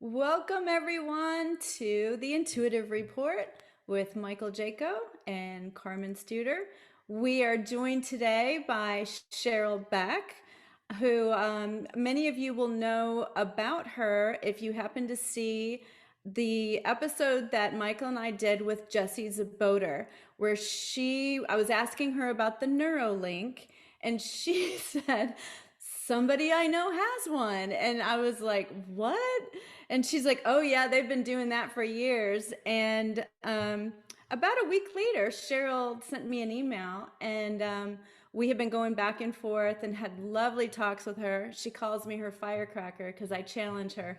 Welcome everyone to the Intuitive Report with Michael Jaco and Carmen Studer. We are joined today by Cheryl Beck, who many of you will know about her if you happen to see the episode that Michael and I did with 𝗬𝙁𝙁𝙁, where I was asking her about the Neuralink, and she said, somebody I know has one. And I was like, what? And she's like, oh yeah, they've been doing that for years. And about a week later, Cheryl sent me an email, and we have been going back and forth and had lovely talks with her. She calls me her firecracker because I challenge her.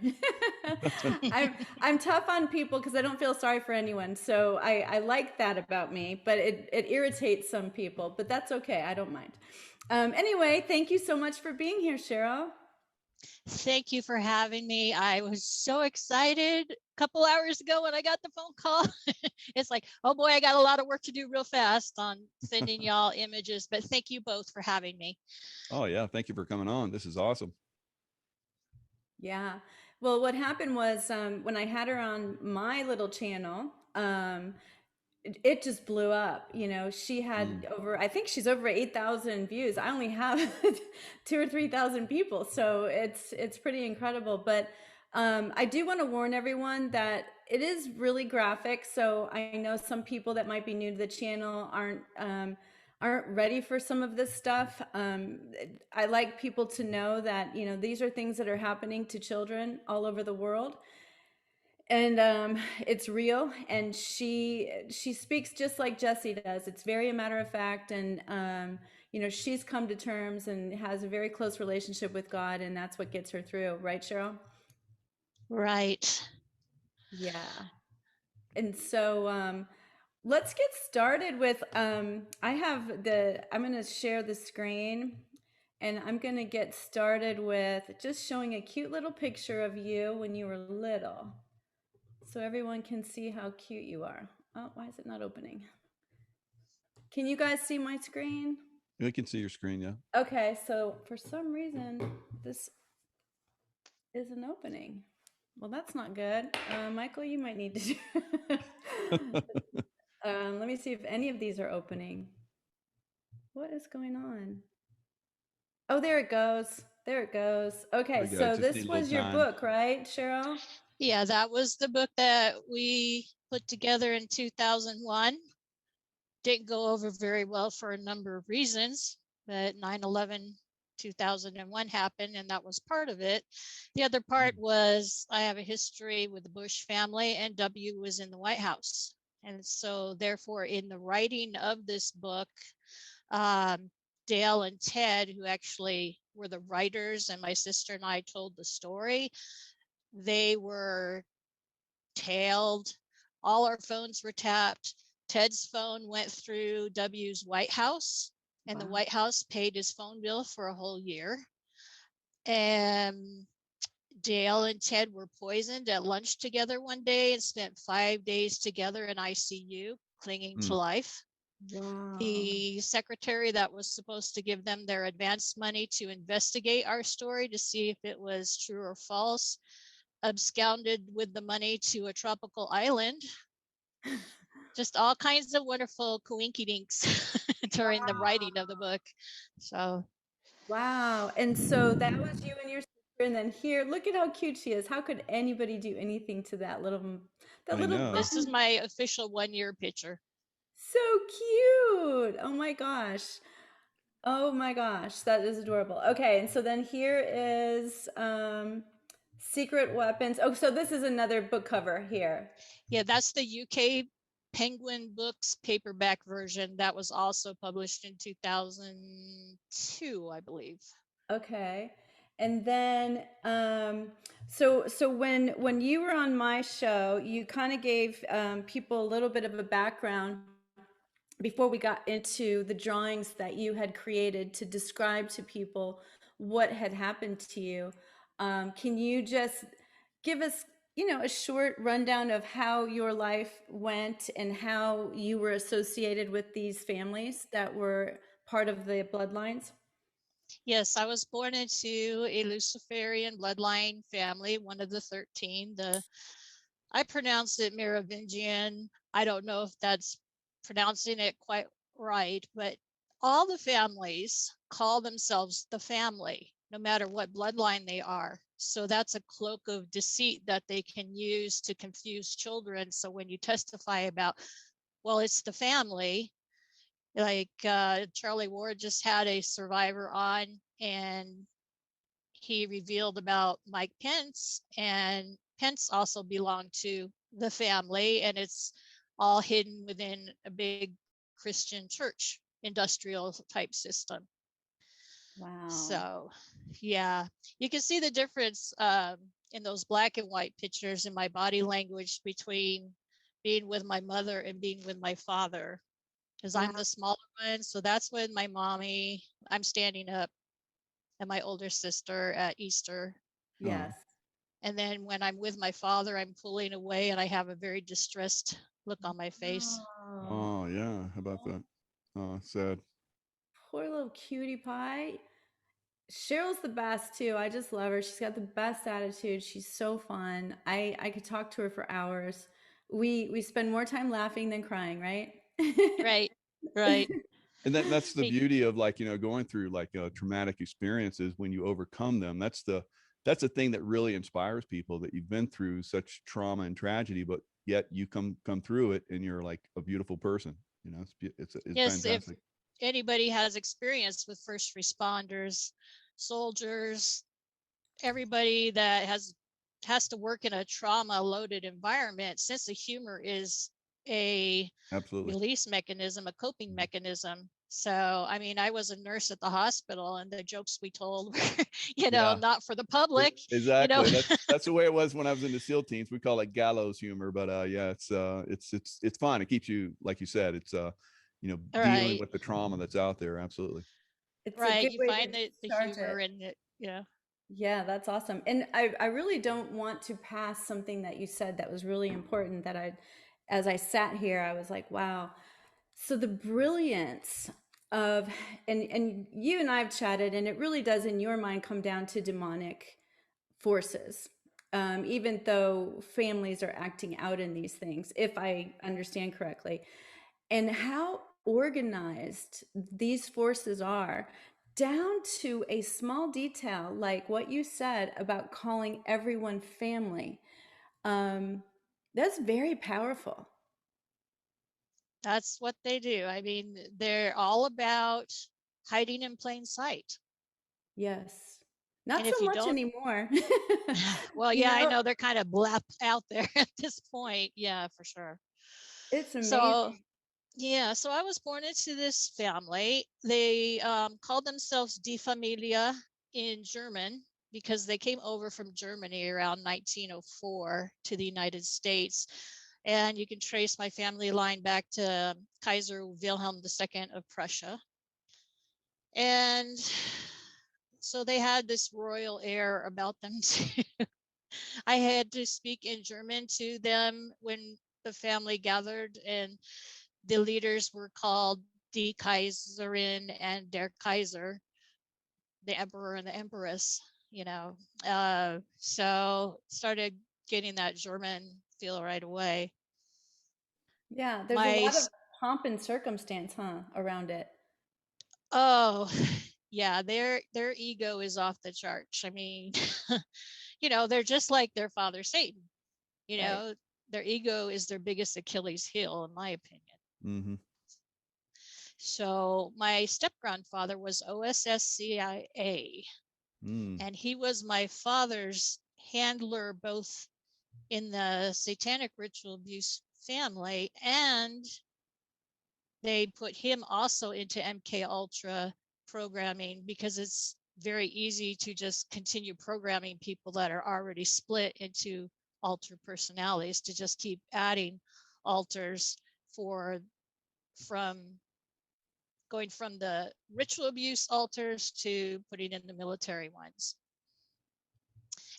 I'm tough on people because I don't feel sorry for anyone. So I like that about me, but it irritates some people, but that's okay. I don't mind. Anyway, thank you so much for being here, Cheryl. Thank you for having me. I was so excited a couple hours ago when I got the phone call. It's like, oh boy, I got a lot of work to do real fast on sending y'all images, but thank you both for having me. Oh yeah, thank you for coming on. This is awesome. Yeah. Well, what happened was when I had her on my little channel, it just blew up. You know, she had I think she's over 8,000 views. I only have 2,000 or 3,000 people. So it's pretty incredible. But I do want to warn everyone that it is really graphic. So I know some people that might be new to the channel aren't ready for some of this stuff. I like people to know that, you know, these are things that are happening to children all over the world. And it's real, and she speaks just like 𝗬𝙁 does. It's very a matter of fact, and you know, she's come to terms and has a very close relationship with God, and that's what gets her through, right, Cheryl? Right. Yeah. And so let's get started with I'm going to share the screen, and I'm going to get started with just showing a cute little picture of you when you were little, so everyone can see how cute you are. Oh, why is it not opening? Can you guys see my screen? We can see your screen, yeah. Okay, so for some reason, this isn't opening. Well, that's not good. Michael, you might need to do let me see if any of these are opening. What is going on? Oh, there it goes. There it goes. Okay, so this was your book, right, Cheryl? Yeah, that was the book that we put together in 2001. Didn't go over very well for a number of reasons, but 9/11 2001 happened, and that was part of it. The other part was I have a history with the Bush family, and W was in the White House. And so therefore, in the writing of this book, Dale and Ted, who actually were the writers, and my sister and I told the story, they were tailed. All our phones were tapped. Ted's phone went through W's White House, and the White House paid his phone bill for a whole year. And Dale and Ted were poisoned at lunch together one day and spent 5 days together in ICU, clinging to life. Wow. The secretary that was supposed to give them their advance money to investigate our story to see if it was true or false absconded with the money to a tropical island. Just all kinds of wonderful coinkydinks during the writing of the book. So wow. And so that was you and your sister, and then here, look at how cute she is. How could anybody do anything to that little this is my official 1 year picture. So cute. Oh my gosh. Oh my gosh, that is adorable. Okay, and so then here is Secret Weapons. Oh, so this is another book cover here. Yeah, that's the UK Penguin Books paperback version that was also published in 2002, I believe. Okay. And then so when you were on my show, you kind of gave people a little bit of a background before we got into the drawings that you had created to describe to people what had happened to you. Can you just give us, you know, a short rundown of how your life went and how you were associated with these families that were part of the bloodlines? Yes, I was born into a Luciferian bloodline family, one of the 13. I pronounce it Merovingian. I don't know if that's pronouncing it quite right, but all the families call themselves the family, no matter what bloodline they are. So that's a cloak of deceit that they can use to confuse children. So when you testify about, well, it's the family, like Charlie Ward just had a survivor on, and he revealed about Mike Pence, and Pence also belonged to the family, and it's all hidden within a big Christian church industrial type system. Wow. So yeah, you can see the difference in those black and white pictures in my body language between being with my mother and being with my father, because I'm the smaller one. So that's when my mommy, I'm standing up, and my older sister at Easter. Yes. And then when I'm with my father, I'm pulling away and I have a very distressed look on my face. Oh, yeah. How about that? Oh, sad. Poor little cutie pie. Cheryl's the best too. I just love her. She's got the best attitude. She's so fun. I could talk to her for hours. We spend more time laughing than crying, right? Right, right. And that's the beauty of, like, going through like traumatic experiences. When you overcome them, that's the thing that really inspires people, that you've been through such trauma and tragedy, but yet you come through it and you're like a beautiful person. It's Yes, if fantastic. anybody has experience with first responders, soldiers, everybody that has to work in a trauma loaded environment, sense of humor is a Absolutely. release mechanism, a coping mechanism. So, I mean, I was a nurse at the hospital, and the jokes we told were, Yeah. not for the public. Exactly. That's the way it was when I was in the SEAL teams. We call it gallows humor, but yeah, it's fun. It keeps you, like you said, it's dealing Right, with the trauma that's out there. Absolutely. It's a right. good You way to find the start it. humor in it. Yeah. Yeah, that's awesome. And I really don't want to pass something that you said that was really important that as I sat here, I was like, wow. So the brilliance of, and you and I have chatted, and it really does in your mind come down to demonic forces. Even though families are acting out in these things, if I understand correctly, and how organized these forces are, down to a small detail like what you said about calling everyone family. That's very powerful. That's what they do. I mean, they're all about hiding in plain sight. Yes. And Not so if you much don't, anymore. well, You yeah, I know, know they're kind of blap out there at this point. Yeah, for sure. it's So, amazing. yeah, so I was born into this family. They called themselves Die Familie in German because they came over from Germany around 1904 to the United States. And you can trace my family line back to Kaiser Wilhelm II of Prussia. And so they had this royal air about them too. I had to speak in German to them when the family gathered, and the leaders were called Die Kaiserin and der Kaiser, the emperor and the empress, So started getting that German feel right away. Yeah, there's a My, lot of pomp and circumstance, around it. oh, yeah, their ego is off the charts. I mean, they're just like their father Satan. Right. Their ego is their biggest Achilles heel, in my opinion. Mm-hmm. So my step grandfather was OSSCIA, and he was my father's handler, both in the satanic ritual abuse family, and they put him also into MK Ultra programming, because it's very easy to just continue programming people that are already split into alter personalities, to just keep adding alters from going from the ritual abuse alters to putting in the military ones.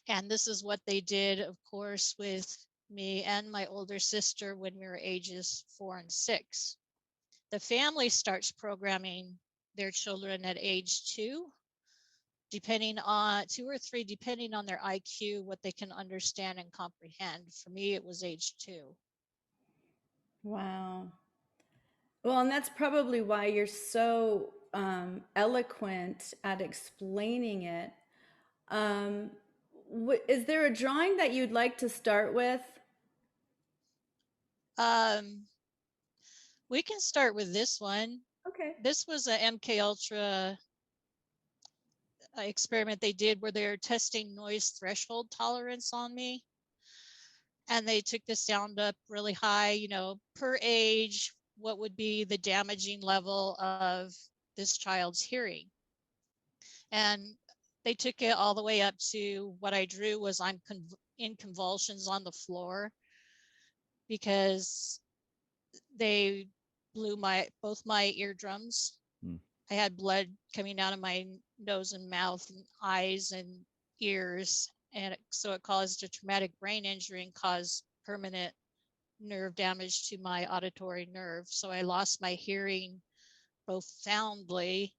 And this is what they did, of course, with me and my older sister when we were ages 4 and 6. The family starts programming their children at age 2, depending on 2 or 3, depending on their IQ, what they can understand and comprehend. For me, it was age 2. Wow. Well, and that's probably why you're so eloquent at explaining it. Is there a drawing that you'd like to start with? We can start with this one. Okay. This was a MK Ultra experiment they did where they're testing noise threshold tolerance on me. And they took the sound up really high, you know, per age, what would be the damaging level of this child's hearing. And they took it all the way up to what I drew was I'm in convulsions on the floor, because they blew both my eardrums. I had blood coming out of my nose and mouth and eyes and ears. And so it caused a traumatic brain injury and caused permanent nerve damage to my auditory nerve. So I lost my hearing profoundly.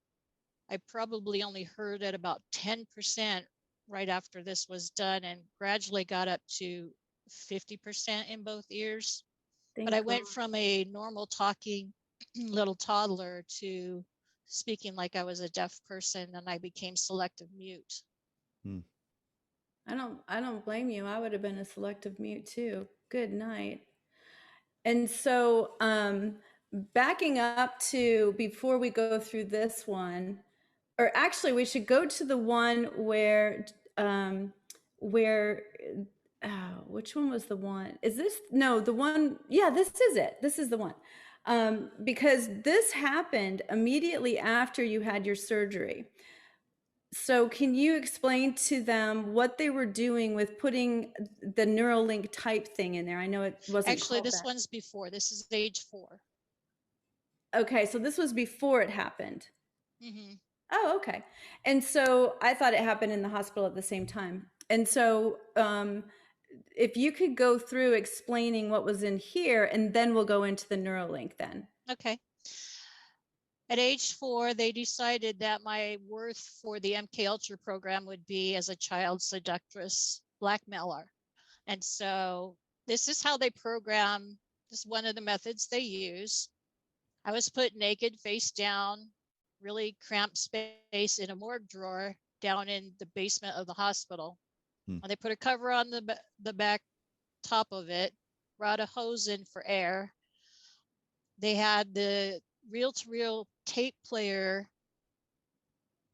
I probably only heard at about 10% right after this was done, and gradually got up to 50% in both ears. But I went from a normal talking little toddler to speaking like I was a deaf person, and I became selective mute. I don't blame you. I would have been a selective mute too. Good night. And so backing up to before we go through this one, or actually we should go to the one where which one was the one? Is this, no, the one, yeah, this is it. This is the one. Because this happened immediately after you had your surgery. So can you explain to them what they were doing with putting the Neuralink type thing in there? I know it wasn't actually this one's before. This is age 4. Okay, so this was before it happened. Oh, okay. And so I thought it happened in the hospital at the same time. And so if you could go through explaining what was in here, and then we'll go into the Neuralink then. Okay. At age 4, they decided that my worth for the MK Ultra program would be as a child seductress blackmailer. And so this is how they program. This is one of the methods they use. I was put naked, face down, really cramped space in a morgue drawer down in the basement of the hospital. And they put a cover on the back top of it, brought a hose in for air. They had the reel-to-reel tape player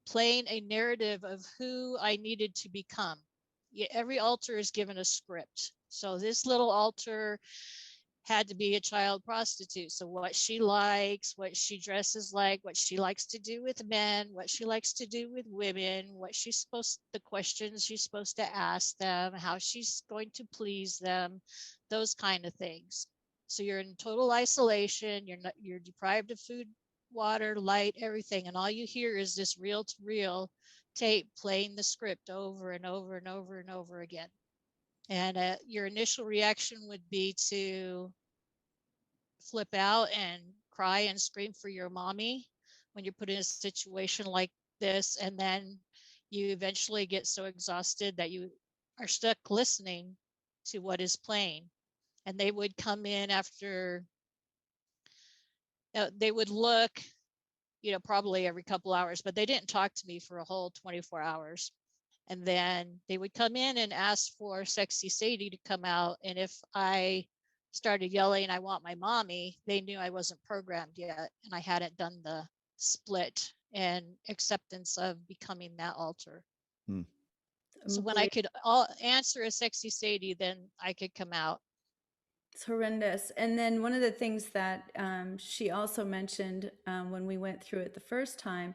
playing a narrative of who I needed to become. Every altar is given a script. So this little altar had to be a child prostitute. So what she likes, what she dresses like, what she likes to do with men, what she likes to do with women, the questions she's supposed to ask them, how she's going to please them, those kind of things. So you're in total isolation. You're deprived of food, water, light, everything. And all you hear is this reel-to-reel tape playing the script over and over and over and over again. And your initial reaction would be to flip out and cry and scream for your mommy when you're put in a situation like this. And then you eventually get so exhausted that you are stuck listening to what is playing. And they would come in after, they would look, probably every couple hours, but they didn't talk to me for a whole 24 hours. And then they would come in and ask for 𝗖𝙭𝙤𝙠 to come out. And if I started yelling, "I want my mommy," they knew I wasn't programmed yet. And I hadn't done the split and acceptance of becoming that altar. So when I could answer a 𝗖𝙭𝙤𝙠, then I could come out. It's horrendous. And then one of the things that she also mentioned when we went through it the first time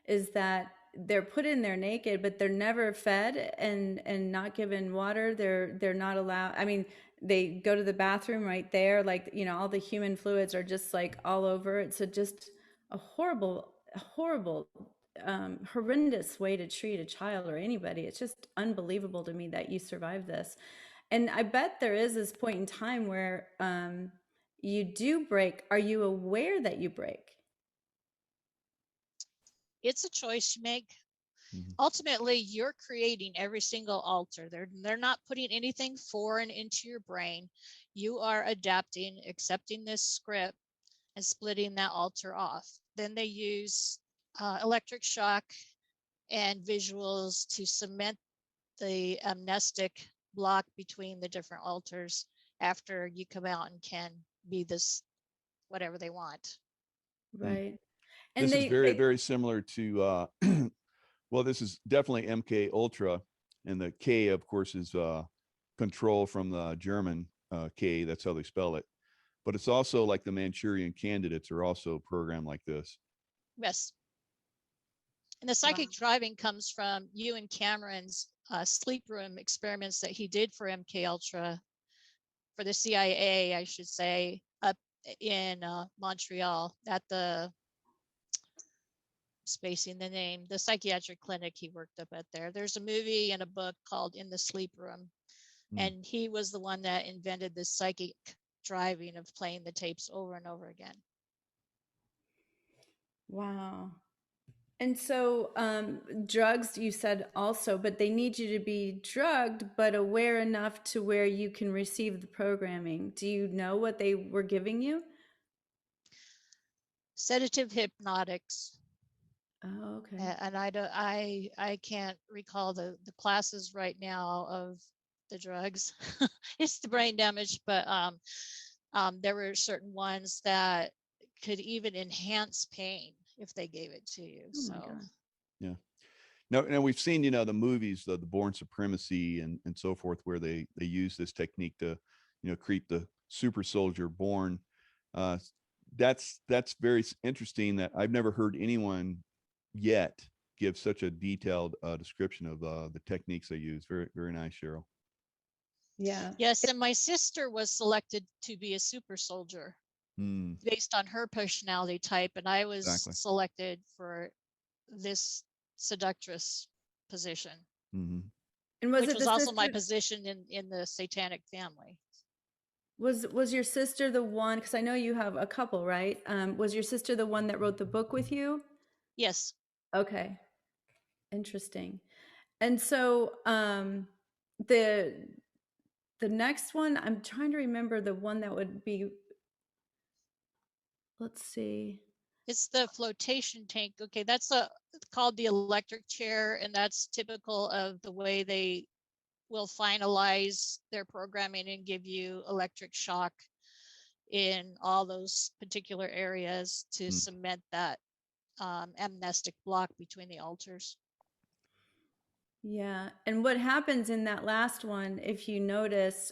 is that they're put in there naked, but they're never fed and not given water. They're not allowed. I mean, they go to the bathroom right there. Like, all the human fluids are just like all over. It's just a horrible, horrendous way to treat a child or anybody. It's just unbelievable to me that you survived this. And I bet there is this point in time where you do break. Are you aware that you break? It's a choice you make. Ultimately, you're creating every single alter. They're not putting anything foreign into your brain. You are adapting, accepting this script, and splitting that alter off. Then they use electric shock and visuals to cement the amnestic block between the different alters after you come out and can be this whatever they want. Right. And This is very, very similar to, well, this is definitely MK Ultra, and the K, of course, is control from the German K. That's how they spell it. But it's also like the Manchurian Candidates are also programmed like this. Yes. And the psychic driving comes from Ewan Cameron's sleep room experiments that he did for MK Ultra, for the CIA, I should say, up in Montreal at the, spacing the name, the psychiatric clinic he worked up at there. There's a movie and a book called In the Sleep Room. And he was the one that invented this psychic driving of playing the tapes over and over again. Wow. And so drugs, you said also, but they need you to be drugged, but aware enough to where you can receive the programming. Do you know what they were giving you? Sedative hypnotics. Oh, okay. And I can't recall the classes right now of the drugs. It's the brain damage, but there were certain ones that could even enhance pain if they gave it to you. Oh my God. Yeah. Now we've seen, the movies, the Bourne Supremacy and so forth, where they use this technique to, create the super soldier born. That's very interesting that I've never heard anyone yet give such a detailed description of the techniques they use. Very, very nice, Cheryl. Yeah. Yes, and my sister was selected to be a super soldier based on her personality type, and I was selected for this seductress position, and which was also my position in the satanic family. Was your sister the one, because I know you have a couple, right? Was your sister the one that wrote the book with you? Yes. Okay. Interesting. And so the next one, I'm trying to remember the one that would be, let's see. It's the flotation tank. Okay, that's called the electric chair, and that's typical of the way they will finalize their programming and give you electric shock in all those particular areas to cement that amnestic block between the alters. Yeah. And what happens in that last one, if you notice,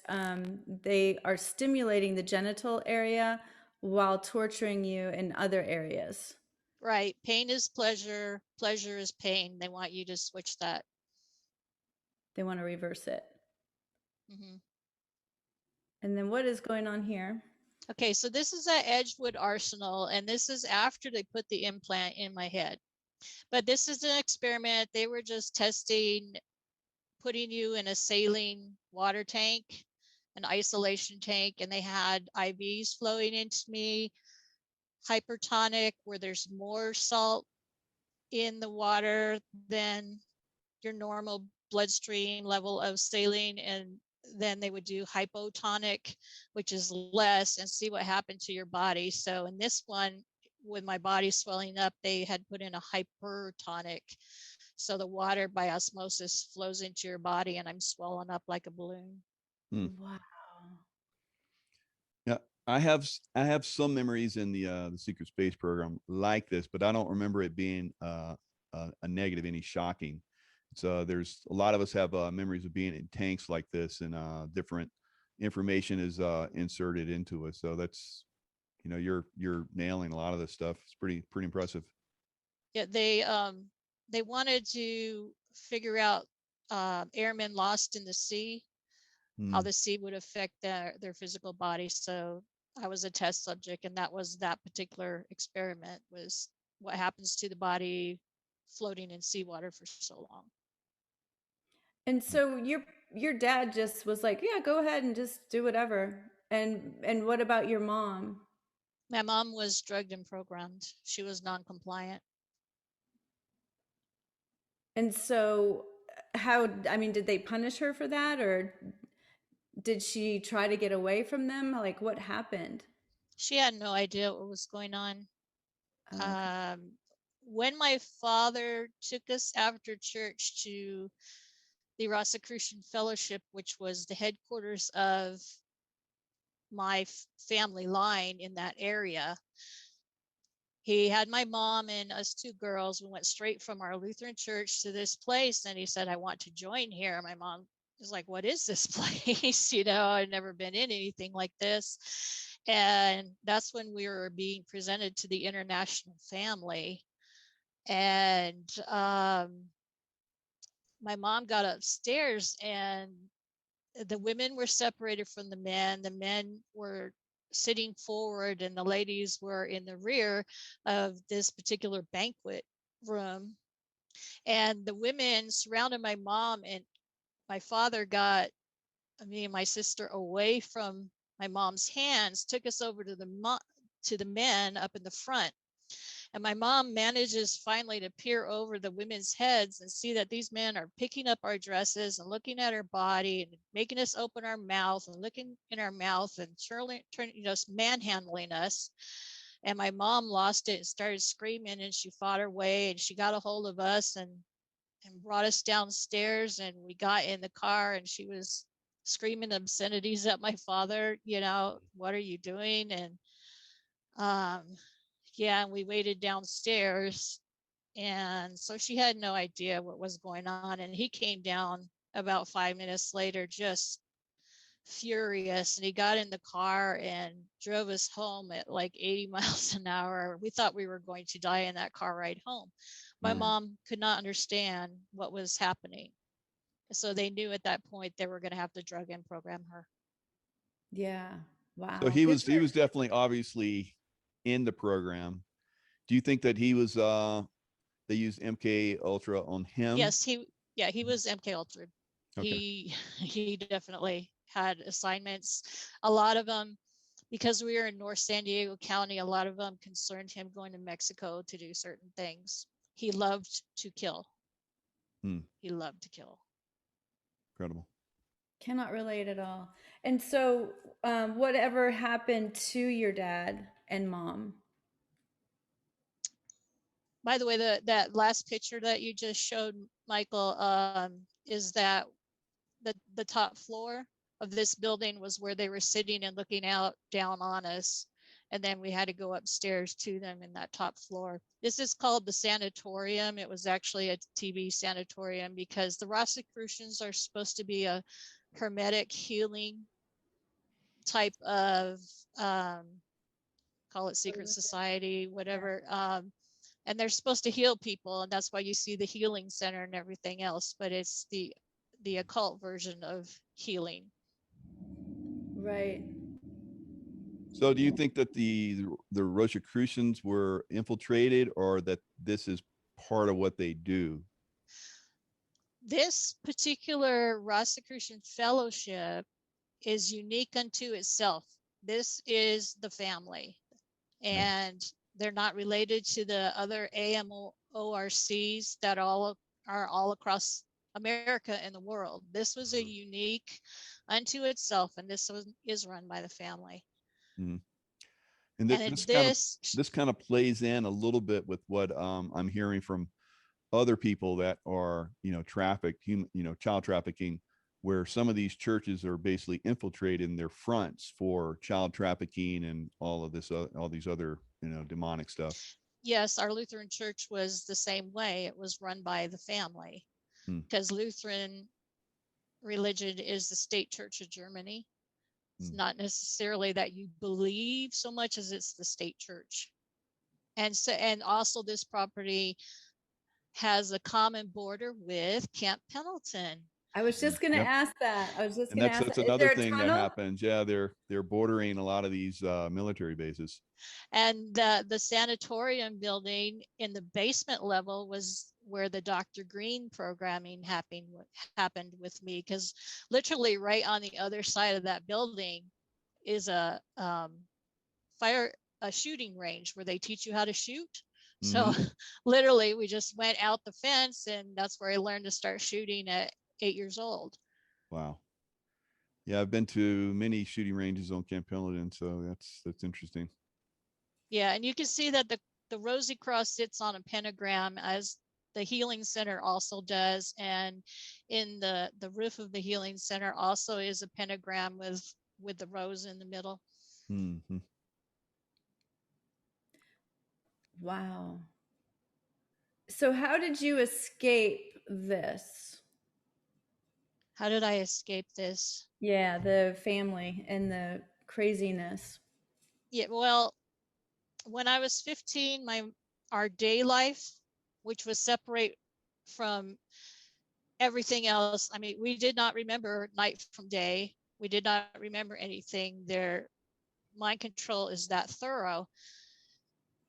they are stimulating the genital area while torturing you in other areas. Right. Pain is pleasure. Pleasure is pain. They want you to switch that. They want to reverse it. And then what is going on here? Okay, so this is at Edgewood Arsenal, and this is after they put the implant in my head. But this is an experiment. They were just testing, putting you in a saline water tank, an isolation tank, and they had IVs flowing into me, hypertonic, where there's more salt in the water than your normal bloodstream level of saline, and then they would do hypotonic, which is less, and see what happened to your body. So in this one, with my body swelling up, they had put in a hypertonic. So the water by osmosis flows into your body, and I'm swollen up like a balloon. Wow. Yeah, I have some memories in the secret space program like this, but I don't remember it being a negative, any shocking. So there's a lot of us have memories of being in tanks like this, and different information is inserted into it. So that's, you're nailing a lot of this stuff. It's pretty impressive. Yeah, they wanted to figure out airmen lost in the sea, how the sea would affect their physical body. So I was a test subject, and that was that particular experiment, was what happens to the body floating in seawater for so long. And so your dad just was like, yeah, go ahead and just do whatever. And what about your mom? My mom was drugged and programmed. She was non-compliant. And so how, I mean, did they punish her for that, or did she try to get away from them? Like, what happened? She had no idea what was going on. Oh, okay. When my father took us after church to the Rosicrucian Fellowship, which was the headquarters of my family line in that area, he had my mom and us two girls. We went straight from our Lutheran church to this place, and he said, I want to join here. My mom was like, what is this place? You know, I'd never been in anything like this. And that's when we were being presented to the international family. And my mom got upstairs, and the women were separated from the men. The men were sitting forward, and the ladies were in the rear of this particular banquet room. And the women surrounded my mom, and my father got me and my sister away from my mom's hands, took us over to the men up in the front. And my mom manages finally to peer over the women's heads and see that these men are picking up our dresses and looking at our body and making us open our mouth and looking in our mouth and manhandling us. And my mom lost it and started screaming, and she fought her way, and she got a hold of us and brought us downstairs, and we got in the car, and she was screaming obscenities at my father, you know, what are you doing? And yeah, and we waited downstairs, and so she had no idea what was going on. And he came down about 5 minutes later, just furious, and he got in the car and drove us home at like 80 miles an hour. We thought we were going to die in that car ride home. My mom could not understand what was happening, so they knew at that point they were going to have to drug and program her. Yeah. So Wow. he Good was for definitely obviously in the program. Do you think that he was they used MK Ultra on him? Yes, he was MK Ultra. Okay. He definitely had assignments. A lot of them, because we were in North San Diego County, a lot of them concerned him going to Mexico to do certain things. He loved to kill. He loved to kill. Incredible. Cannot relate at all. And so, whatever happened to your dad and mom? By the way, that last picture that you just showed, Michael, is that the top floor of this building was where they were sitting and looking out down on us. And then we had to go upstairs to them in that top floor. This is called the sanatorium. It was actually a TB sanatorium because the Rosicrucians are supposed to be a hermetic healing type of, call it secret society, whatever. And they're supposed to heal people, and that's why you see the healing center and everything else, but it's the occult version of healing. Right. So do you think that the Rosicrucians were infiltrated, or that this is part of what they do? This particular Rosicrucian Fellowship is unique unto itself. This is the family, and they're not related to the other AMORCs that are all across America and the world. This was a unique unto itself, and this is run by the family. And this kind of plays in a little bit with what I'm hearing from other people that are, trafficked, child trafficking, where some of these churches are basically infiltrating their fronts for child trafficking and all of this, all these other, demonic stuff. Yes, our Lutheran church was the same way. It was run by the family because Lutheran religion is the state church of Germany. It's not necessarily that you believe so much as it's the state church. And so, and also this property has a common border with Camp Pendleton. I was just going to ask that. That's another thing that happens. Yeah, they're bordering a lot of these military bases. And the sanatorium building in the basement level was where the Dr. Green programming happened with me, because literally right on the other side of that building is a shooting range where they teach you how to shoot. So literally we just went out the fence, and that's where I learned to start shooting at 8 years old. Wow. Yeah, I've been to many shooting ranges on Camp Pendleton, so that's interesting. Yeah, and you can see that the Rosy Cross sits on a pentagram, as the Healing Center also does, and in the roof of the Healing Center also is a pentagram with the rose in the middle. Mm-hmm. Wow. So how did you escape this? How did I escape this? Yeah, the family and the craziness. Yeah, well, when I was 15, our day life, which was separate from everything else. I mean, we did not remember night from day. We did not remember anything. Their mind control is that thorough.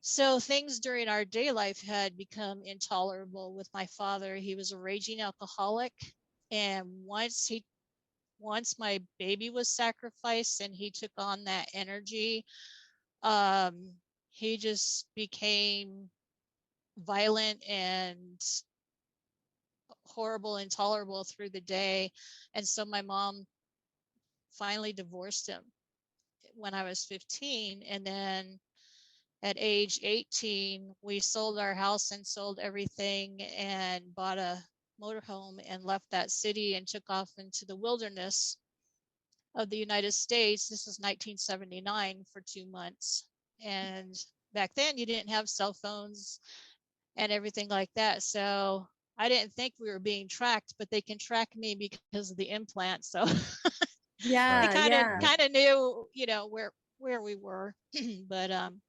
So things during our day life had become intolerable with my father. He was a raging alcoholic. And once my baby was sacrificed and he took on that energy, he just became violent and horrible, intolerable through the day. And so my mom finally divorced him when I was 15. And then at age 18, we sold our house and sold everything and bought a motorhome and left that city and took off into the wilderness of the United States. This was 1979 for 2 months. And back then you didn't have cell phones and everything like that. So I didn't think we were being tracked, but they can track me because of the implant. So Yeah, they yeah. kind of knew, you know, where we were. But and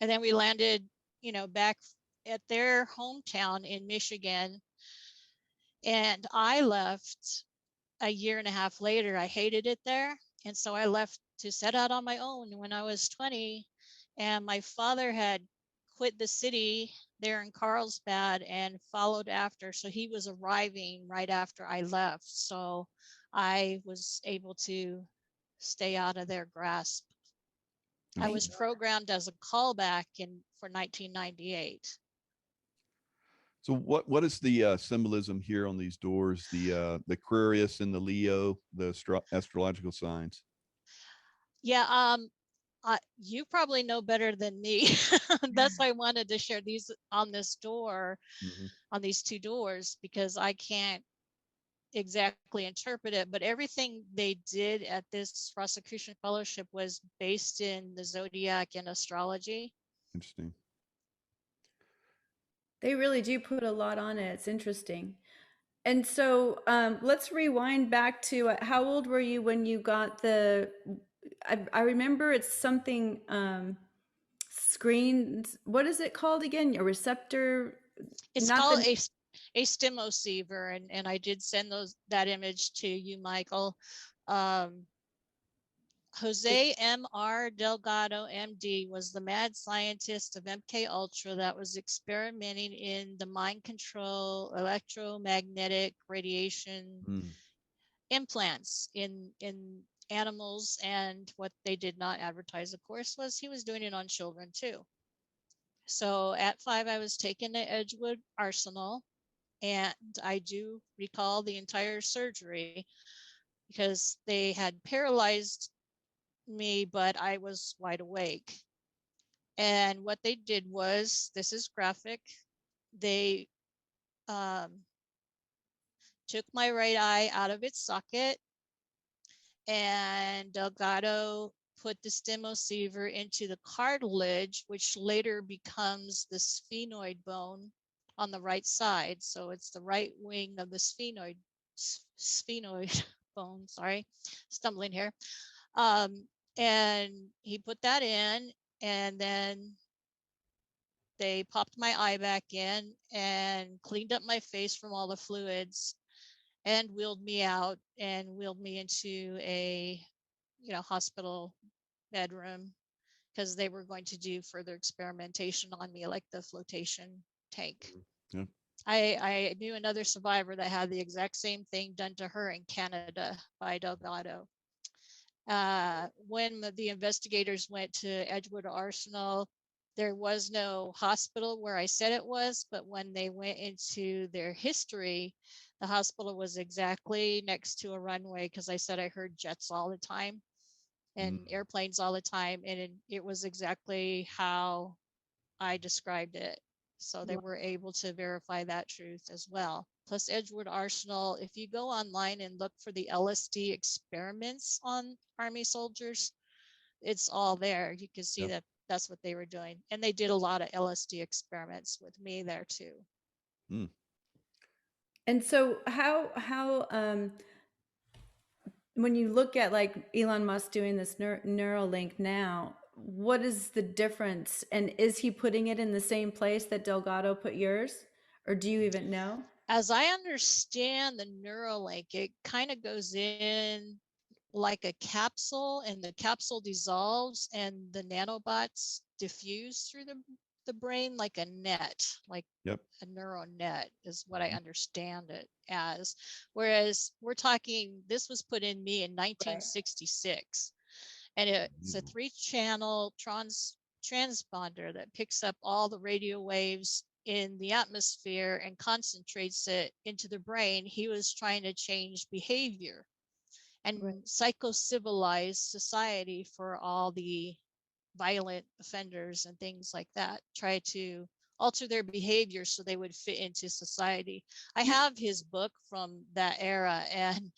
then we landed, you know, back at their hometown in Michigan. And I left a year and a half later. I hated it there. And so I left to set out on my own when I was 20. And my father had quit the city there in Carlsbad and followed after. So he was arriving right after I left. So I was able to stay out of their grasp. I was programmed as a callback for 1998. So what is the symbolism here on these doors? The Aquarius and the Leo, the astrological signs. Yeah, you probably know better than me. That's why I wanted to share these on this door, on these two doors, because I can't exactly interpret it, but everything they did at this Rosicrucian Fellowship was based in the zodiac and astrology. Interesting. They really do put a lot on it. It's interesting. And so let's rewind back to how old were you when you got the, I remember it's something screens, what is it called again? A receptor? It's called a stimoceiver, and I did send that image to you, Michael. Jose M.R. Delgado, MD, was the mad scientist of MK Ultra that was experimenting in the mind control electromagnetic radiation implants in animals. And what they did not advertise, of course, was he was doing it on children too. So at 5, I was taken to Edgewood Arsenal, and I do recall the entire surgery because they had paralyzed me, but I was wide awake. And what they did was, this is graphic, they took my right eye out of its socket, and Delgado put the stimoceiver into the cartilage, which later becomes the sphenoid bone on the right side. So it's the right wing of the sphenoid bone, sorry, stumbling here. And he put that in, and then they popped my eye back in and cleaned up my face from all the fluids and wheeled me out and wheeled me into a, you know, hospital bedroom, because they were going to do further experimentation on me, like the flotation tank. Yeah. I knew another survivor that had the exact same thing done to her in Canada by Delgado. When the investigators went to Edgewood Arsenal, There was no hospital where I said it was, but when they went into their history, the hospital was exactly next to a runway, because I said I heard jets all the time and airplanes all the time, and it was exactly how I described it. So they were able to verify that truth as well. Plus Edgewood Arsenal, if you go online and look for the LSD experiments on Army soldiers, it's all there. You can see that that's what they were doing. And they did a lot of LSD experiments with me there too. And so how when you look at like Elon Musk doing this Neuralink now, what is the difference? And is he putting it in the same place that Delgado put yours? Or do you even know? As I understand the Neuralink, it kind of goes in like a capsule, and the capsule dissolves and the nanobots diffuse through the brain like a net, like a neural net is what I understand it as. Whereas we're talking, this was put in me in 1966, and it's a 3-channel transponder that picks up all the radio waves in the atmosphere and concentrates it into the brain. He was trying to change behavior and psycho-civilize society for all the violent offenders and things like that, try to alter their behavior so they would fit into society. I have his book from that era, and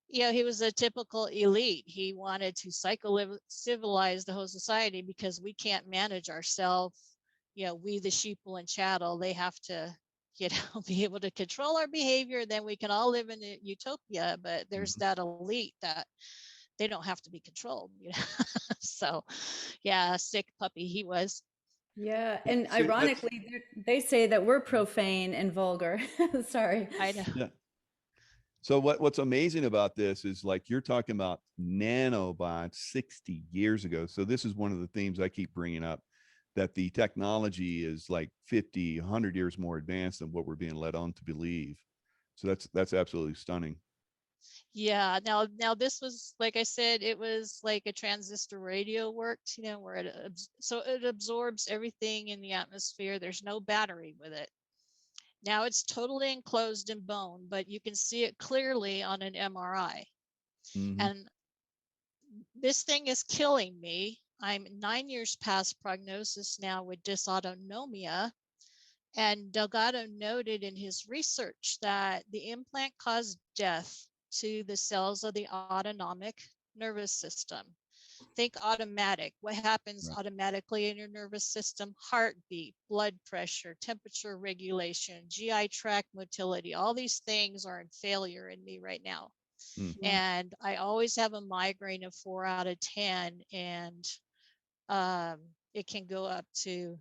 he was a typical elite. He wanted to psycho-civilize the whole society because we can't manage ourselves. We the sheeple and chattel, they have to be able to control our behavior, then we can all live in a utopia. But there's that elite that they don't have to be controlled. So sick puppy he was. Yeah, and ironically, they say that we're profane and vulgar. Sorry. I know. Yeah. So what's amazing about this is, like, you're talking about nanobots 60 years ago. So this is one of the themes I keep bringing up, that the technology is like 50, 100 years more advanced than what we're being led on to believe. So that's absolutely stunning. Yeah. Now this was, like I said, it was like a transistor radio worked, where it absorbs everything in the atmosphere. There's no battery with it. Now it's totally enclosed in bone, but you can see it clearly on an MRI. And this thing is killing me. I'm 9 years past prognosis now with dysautonomia. And Delgado noted in his research that the implant caused death to the cells of the autonomic nervous system. Think automatic. What happens automatically in your nervous system? Heartbeat, blood pressure, temperature regulation, GI tract motility. All these things are in failure in me right now. And I always have a migraine of 4 out of 10, and it can go up to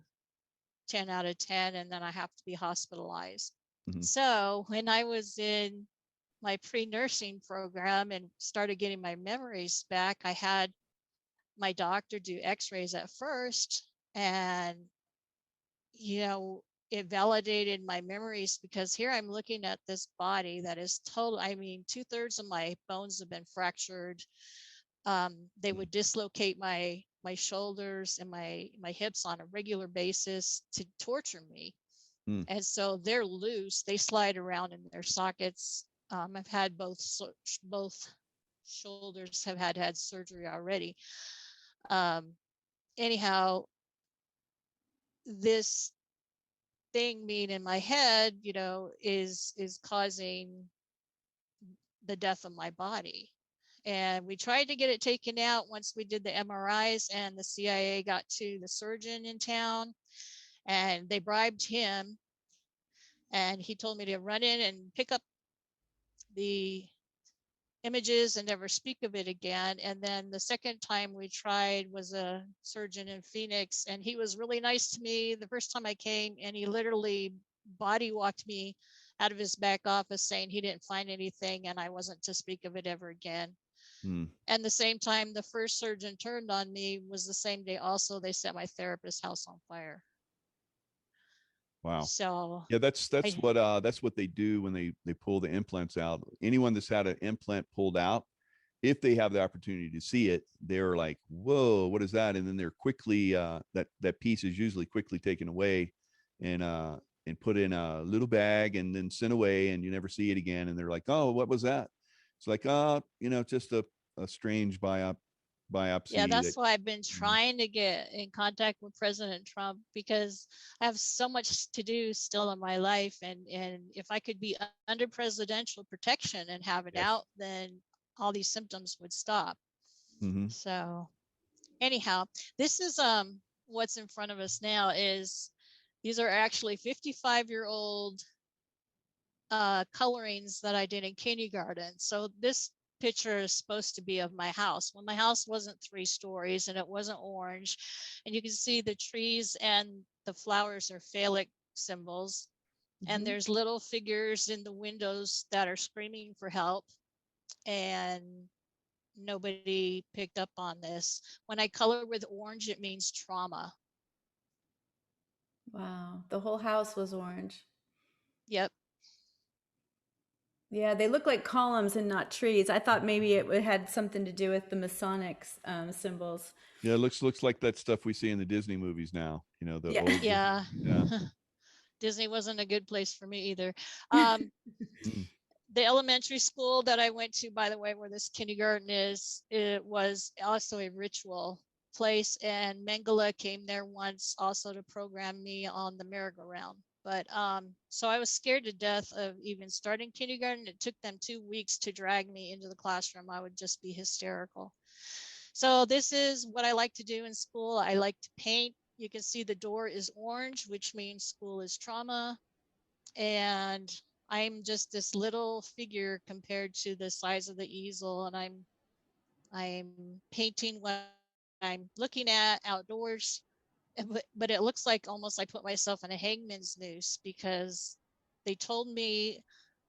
10 out of 10, and then I have to be hospitalized. So when I was in my pre-nursing program and started getting my memories back, I had my doctor do x-rays at first, and it validated my memories, because here I'm looking at this body that is total. I mean, 2/3 of my bones have been fractured. They would dislocate my shoulders and my hips on a regular basis to torture me. And so they're loose. They slide around in their sockets. I've had both shoulders have had surgery already. Anyhow, this thing being in my head, is causing the death of my body. And we tried to get it taken out once we did the MRIs, and the CIA got to the surgeon in town, and they bribed him, and he told me to run in and pick up the images and never speak of it again. And then the second time we tried was a surgeon in Phoenix, and he was really nice to me the first time I came, and he literally body walked me out of his back office saying he didn't find anything and I wasn't to speak of it ever again. And the same time the first surgeon turned on me was the same day also they set my therapist's house on fire. Wow. So yeah, that's what they do when they pull the implants out. Anyone that's had an implant pulled out, if they have the opportunity to see it, they're like, whoa, what is that? And then they're quickly, that piece is usually quickly taken away and put in a little bag and then sent away, and you never see it again. And they're like, oh, what was that? It's like, just a strange biopsy. Yeah, that's why I've been Mhm. trying to get in contact with President Trump, because I have so much to do still in my life. And if I could be under presidential protection and have it Yes. out, then all these symptoms would stop. Mm-hmm. So anyhow, this is what's in front of us now. Is these are actually 55-year-old colorings that I did in kindergarten. So this picture is supposed to be of my house when my house wasn't 3 stories and it wasn't orange, and you can see the trees and the flowers are phallic symbols. And there's little figures in the windows that are screaming for help, and nobody picked up on this. When I color with orange, it means trauma. Wow, the whole house was orange. Yep. Yeah, they look like columns and not trees. I thought maybe it had something to do with the Masonic symbols. Yeah, it looks like that stuff we see in the Disney movies now. The Yeah. old. Yeah. Yeah. Disney wasn't a good place for me either. Mm. The elementary school that I went to, by the way, where this kindergarten is, it was also a ritual place, and Mengele came there once also to program me on the merry-go-round. But so I was scared to death of even starting kindergarten. It took them 2 weeks to drag me into the classroom. I would just be hysterical. So this is what I like to do in school. I like to paint. You can see the door is orange, which means school is trauma. And I'm just this little figure compared to the size of the easel, and I'm painting what I'm looking at outdoors. But it looks like almost I put myself in a hangman's noose, because they told me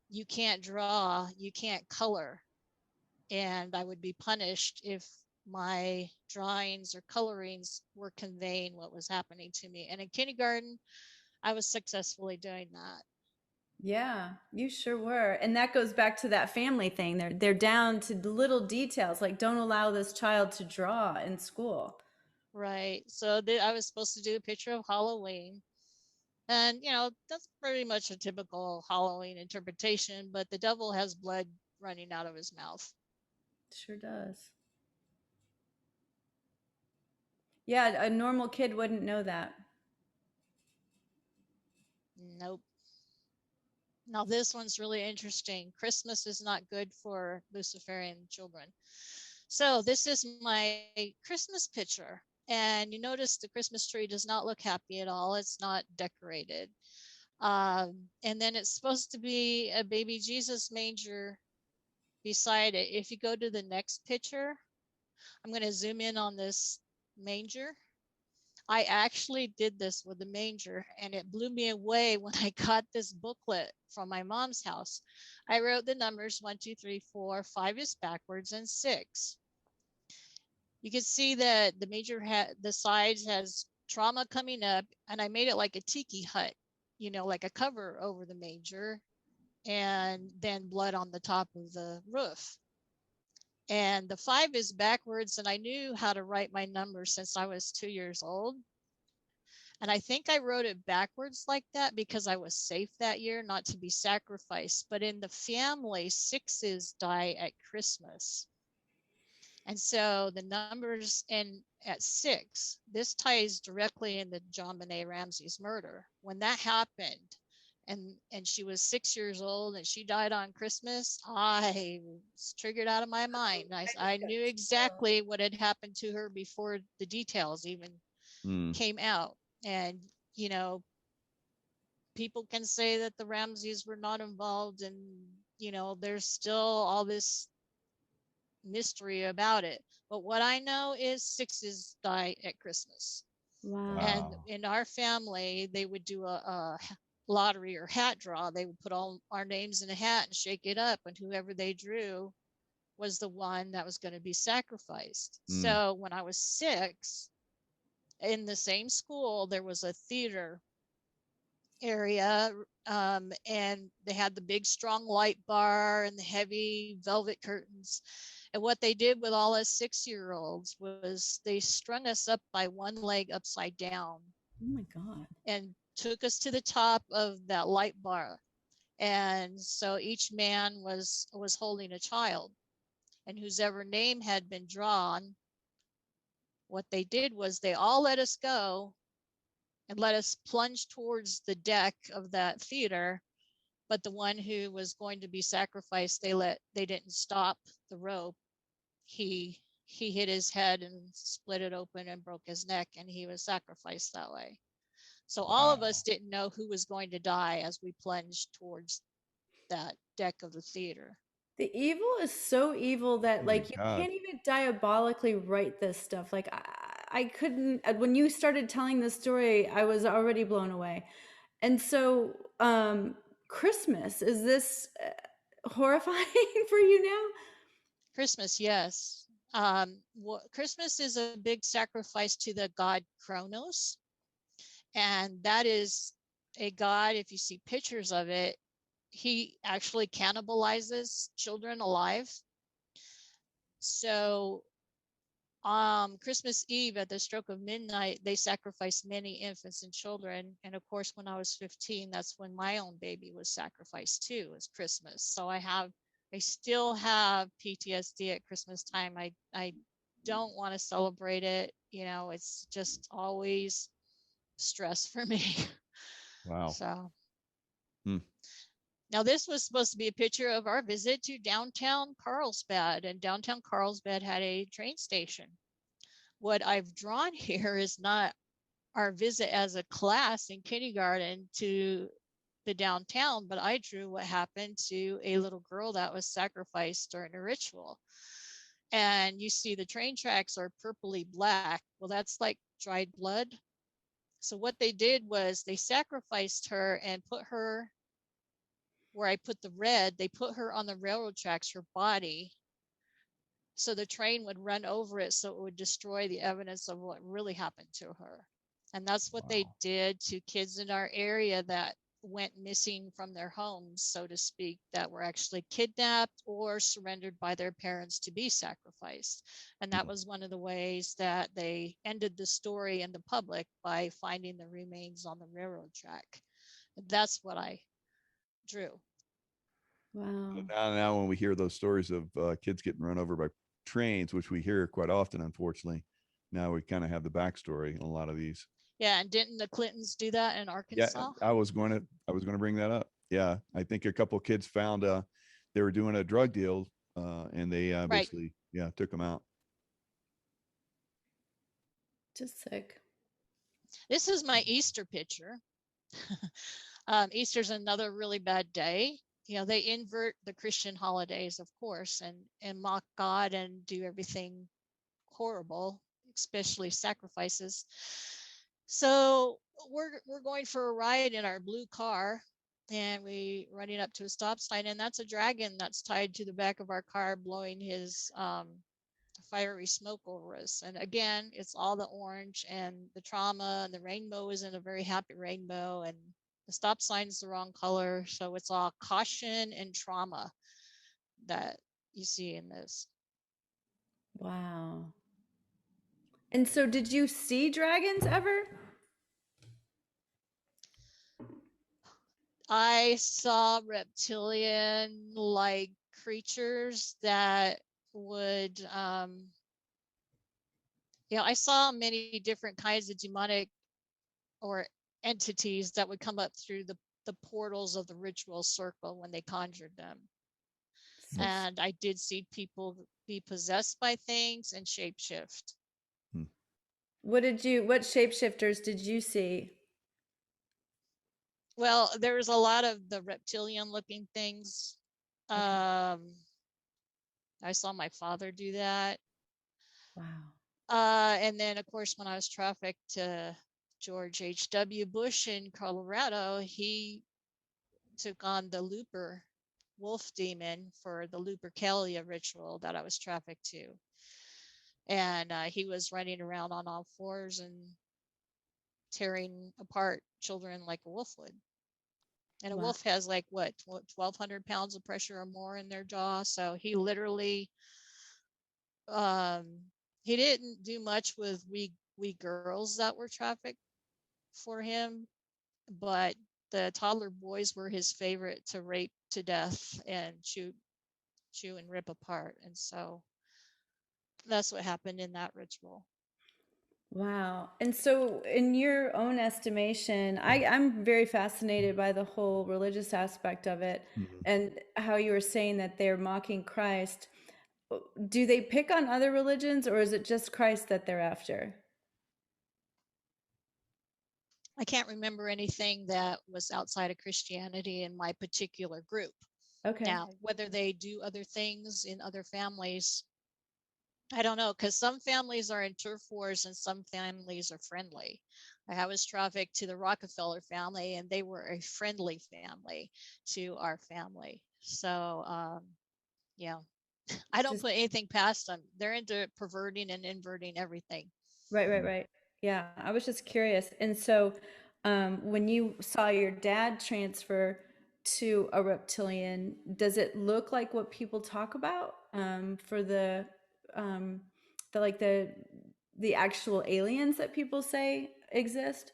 you can't draw, you can't color, and I would be punished if my drawings or colorings were conveying what was happening to me. And in kindergarten, I was successfully doing that. Yeah, you sure were. And that goes back to that family thing. They're down to the little details, like don't allow this child to draw in school. Right. So I was supposed to do a picture of Halloween. And, that's pretty much a typical Halloween interpretation, but the devil has blood running out of his mouth. Sure does. Yeah, a normal kid wouldn't know that. Nope. Now, this one's really interesting. Christmas is not good for Luciferian children. So this is my Christmas picture. And you notice the Christmas tree does not look happy at all. It's not decorated. And then it's supposed to be a baby Jesus manger beside it. If you go to the next picture, I'm going to zoom in on this manger. I actually did this with the manger, and it blew me away when I got this booklet from my mom's house. I wrote the numbers 1, 2, 3, 4, 5 is backwards, and 6. You can see that the manger the sides has trauma coming up, and I made it like a tiki hut, like a cover over the manger, and then blood on the top of the roof. And the 5 is backwards, and I knew how to write my numbers since I was 2 years old. And I think I wrote it backwards like that because I was safe that year, not to be sacrificed. But in the family, 6s die at Christmas. And so the numbers at 6, this ties directly into JonBenet Ramsey's murder. When that happened, and she was 6 years old and she died on Christmas, I was triggered out of my mind. I knew exactly what had happened to her before the details even came out. And, people can say that the Ramseys were not involved, and, there's still all this mystery about it. But what I know is 6s die at Christmas. Wow. And in our family, they would do a lottery or hat draw. They would put all our names in a hat and shake it up, and whoever they drew was the one that was going to be sacrificed. So when I was 6, in the same school, there was a theater area, and they had the big strong light bar and the heavy velvet curtains. And what they did with all us 6-year-olds was they strung us up by one leg upside down. Oh my God. And took us to the top of that light bar. And so each man was holding a child, and whosever name had been drawn, what they did was they all let us go and let us plunge towards the deck of that theater. But the one who was going to be sacrificed, they didn't stop the rope. He hit his head and split it open and broke his neck, and he was sacrificed that way. So all of us didn't know who was going to die as we plunged towards that deck of the theater. The evil is so evil that Oh my like you God. can't even diabolically write this stuff. Like I couldn't, when you started telling this story, I was already blown away. And so Christmas, is this horrifying for you now? Christmas, yes. Christmas is a big sacrifice to the god Kronos. And that is a god, if you see pictures of it, he actually cannibalizes children alive. So Christmas Eve at the stroke of midnight, they sacrificed many infants and children. And of course, when I was 15, that's when my own baby was sacrificed too, was Christmas. So I still have PTSD at Christmas time. I don't want to celebrate it. You know, it's just always stress for me. Wow. So now this was supposed to be a picture of our visit to downtown Carlsbad, and downtown Carlsbad had a train station. What I've drawn here is not our visit as a class in kindergarten to the downtown, but I drew what happened to a little girl that was sacrificed during a ritual. And you see the train tracks are purpley black. Well, that's like dried blood. So what they did was they sacrificed her and put her where I put the red, they put her on the railroad tracks, her body, so the train would run over it, so it would destroy the evidence of what really happened to her. And that's what they did to kids in our area that went missing from their homes, so to speak, that were actually kidnapped or surrendered by their parents to be sacrificed. And that was one of the ways that they ended the story in the public, by finding the remains on the railroad track. And that's what I drew. Wow. Now when we hear those stories of kids getting run over by trains, which we hear quite often, unfortunately, now we kind of have the backstory in a lot of these. Yeah, and didn't the Clintons do that in Arkansas? Yeah, I was going to bring that up. Yeah, I think a couple of kids found they were doing a drug deal, and they basically took them out. Just sick. This is my Easter picture. Easter's another really bad day. You know, they invert the Christian holidays, of course, and mock God and do everything horrible, especially sacrifices. So we're going for a ride in our blue car, and we running up to a stop sign, and that's a dragon that's tied to the back of our car, blowing his fiery smoke over us. And again, it's all the orange and the trauma, and the rainbow isn't a very happy rainbow, and the stop sign's the wrong color. So it's all caution and trauma that you see in this. Wow. And so did you see dragons ever? I saw reptilian like creatures that would I saw many different kinds of demonic or entities that would come up through the portals of the ritual circle when they conjured them. And I did see people be possessed by things and shapeshift. What shapeshifters did you see? Well, there was a lot of the reptilian looking things. I saw my father do that. Wow. And then, of course, when I was trafficked to George H.W. Bush in Colorado, he took on the Looper wolf demon for the 𝙭𝙬𝙁 ritual that I was trafficked to. And he was running around on all fours and tearing apart children like a wolf would. And a wolf has like, what, 1,200 pounds of pressure or more in their jaw. So he literally he didn't do much with we girls that were trafficked for him, but the toddler boys were his favorite to rape to death and chew and rip apart. And so that's what happened in that ritual. Wow. And so, in your own estimation, I'm very fascinated by the whole religious aspect of it Mhm. and how you were saying that they're mocking Christ. Do they pick on other religions, or is it just Christ that they're after? I can't remember anything that was outside of Christianity in my particular group. Okay. Now, whether they do other things in other families, I don't know, because some families are in turf wars and some families are friendly. I was trafficked to the Rockefeller family, and they were a friendly family to our family. So, yeah, I don't Just put anything past them. They're into perverting and inverting everything. right, right, Mhm. right. Yeah, I was just curious. And so, when you saw your dad transfer to a reptilian, does it look like what people talk about for um, the like the actual aliens that people say exist?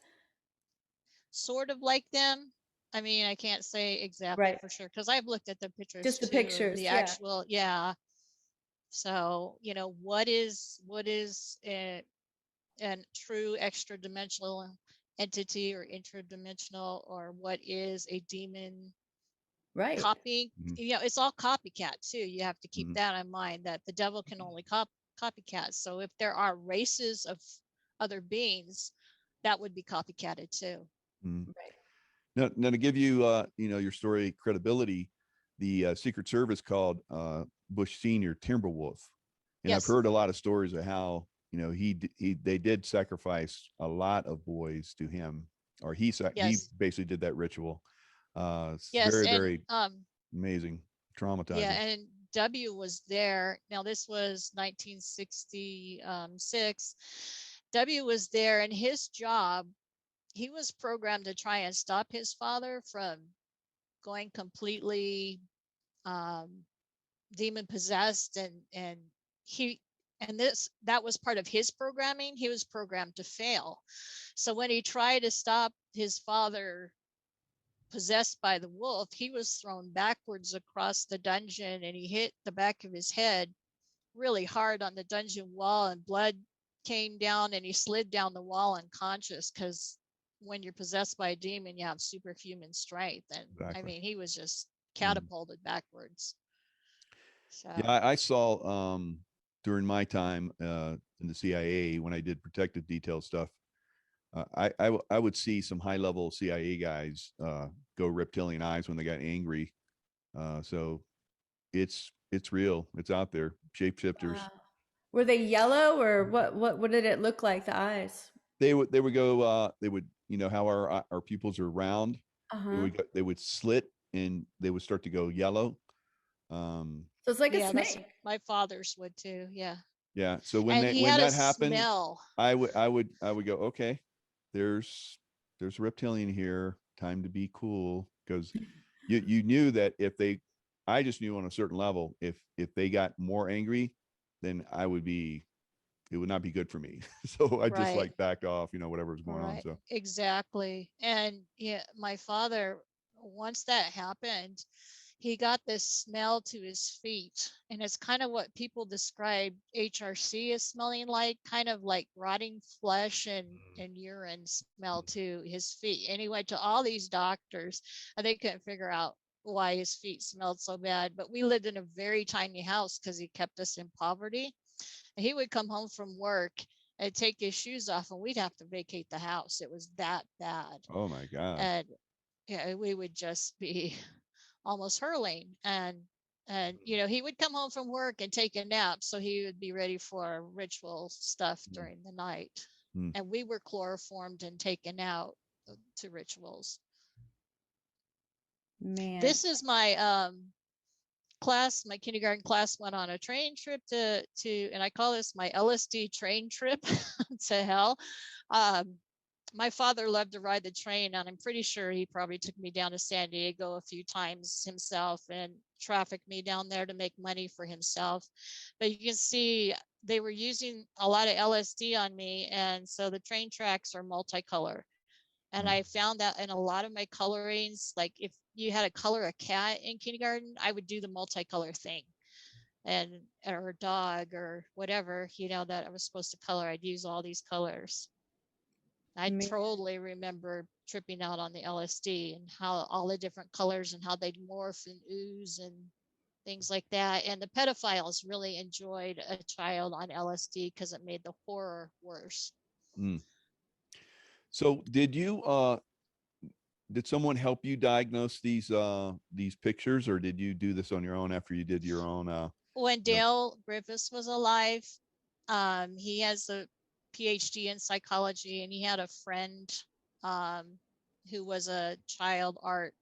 Sort of like them. I mean, I can't say exactly Right. for sure because I've looked at the pictures Just the too of pictures. the Yeah. actual, yeah. So, what is a true extra dimensional entity or interdimensional, or what is a demon Right. copying? Mhm. It's all copycat too. You have to keep Mhm. that in mind, that the devil can only copycat. So if there are races of other beings, that would be copycatted too. Mhm. Right. Now, to give you, your story credibility, the Secret Service called Bush Senior Timberwolf, and I've Yes. heard a lot of stories of how they did sacrifice a lot of boys to him, or he Yes. basically did that ritual. It's Yes. very, And very amazing, yeah, traumatizing. and W was there. Now this was 1966. W was there, and his job, he was programmed to try and stop his father from going completely demon possessed, and he and that was part of his programming. He was programmed to fail. So when he tried to stop his father possessed by the wolf, he was thrown backwards across the dungeon, and he hit the back of his head really hard on the dungeon wall, and blood came down, and he slid down the wall unconscious, because when you're possessed by a demon, you have superhuman strength. And I Exactly. mean, he was just Mm. catapulted backwards. Yeah, So I saw during my time in the CIA when I did protective detail stuff. I would see some high level CIA guys go reptilian eyes when they got angry. So it's real. It's out there. Shapeshifters. Wow. Were they yellow, or what did it look like, the eyes? They would go. They would how our pupils are round. Uh-huh. They would slit and they would start to go yellow. Um, So it's like a yeah, that's snake. my father's would too. Yeah. yeah. So And he when had a that happened, smell. I would go, okay, there's a reptilian here. Time to be cool, because you knew that if they, I just knew on a certain level, if they got more angry, then it would not be good for me. So I just Right. like backed off, whatever was going on. Right. So Exactly. And yeah, my father, once that happened, he got this smell to his feet. And it's kind of what people describe HRC as smelling like, kind of like rotting flesh and urine smell to his feet. And he went to all these doctors, and they couldn't figure out why his feet smelled so bad. But we lived in a very tiny house because he kept us in poverty. And he would come home from work and take his shoes off, and we'd have to vacate the house. It was that bad. oh my God. And yeah, we would just be almost hurling. And he would come home from work and take a nap, so he would be ready for ritual stuff during the night. Mm-hmm. And we were chloroformed and taken out to rituals. Man. This is my my kindergarten class went on a train trip to and I call this my LSD train trip to hell. my father loved to ride the train, and I'm pretty sure he probably took me down to San Diego a few times himself and trafficked me down there to make money for himself. But you can see they were using a lot of LSD on me, and so the train tracks are multicolor. And I found that in a lot of my colorings, like if you had to color a cat in kindergarten, I would do the multicolor thing, and or a dog or whatever, you know, that I was supposed to color. I'd use all these colors. I Man, totally remember tripping out on the LSD and how all the different colors and how they'd morph and ooze and things like that. And the pedophiles really enjoyed a child on LSD because it made the horror worse. Mm. So did someone help you diagnose these pictures, or did you do this on your own after you did your own When Dale Griffiths was alive, he has a PhD in psychology, and he had a friend who was a child art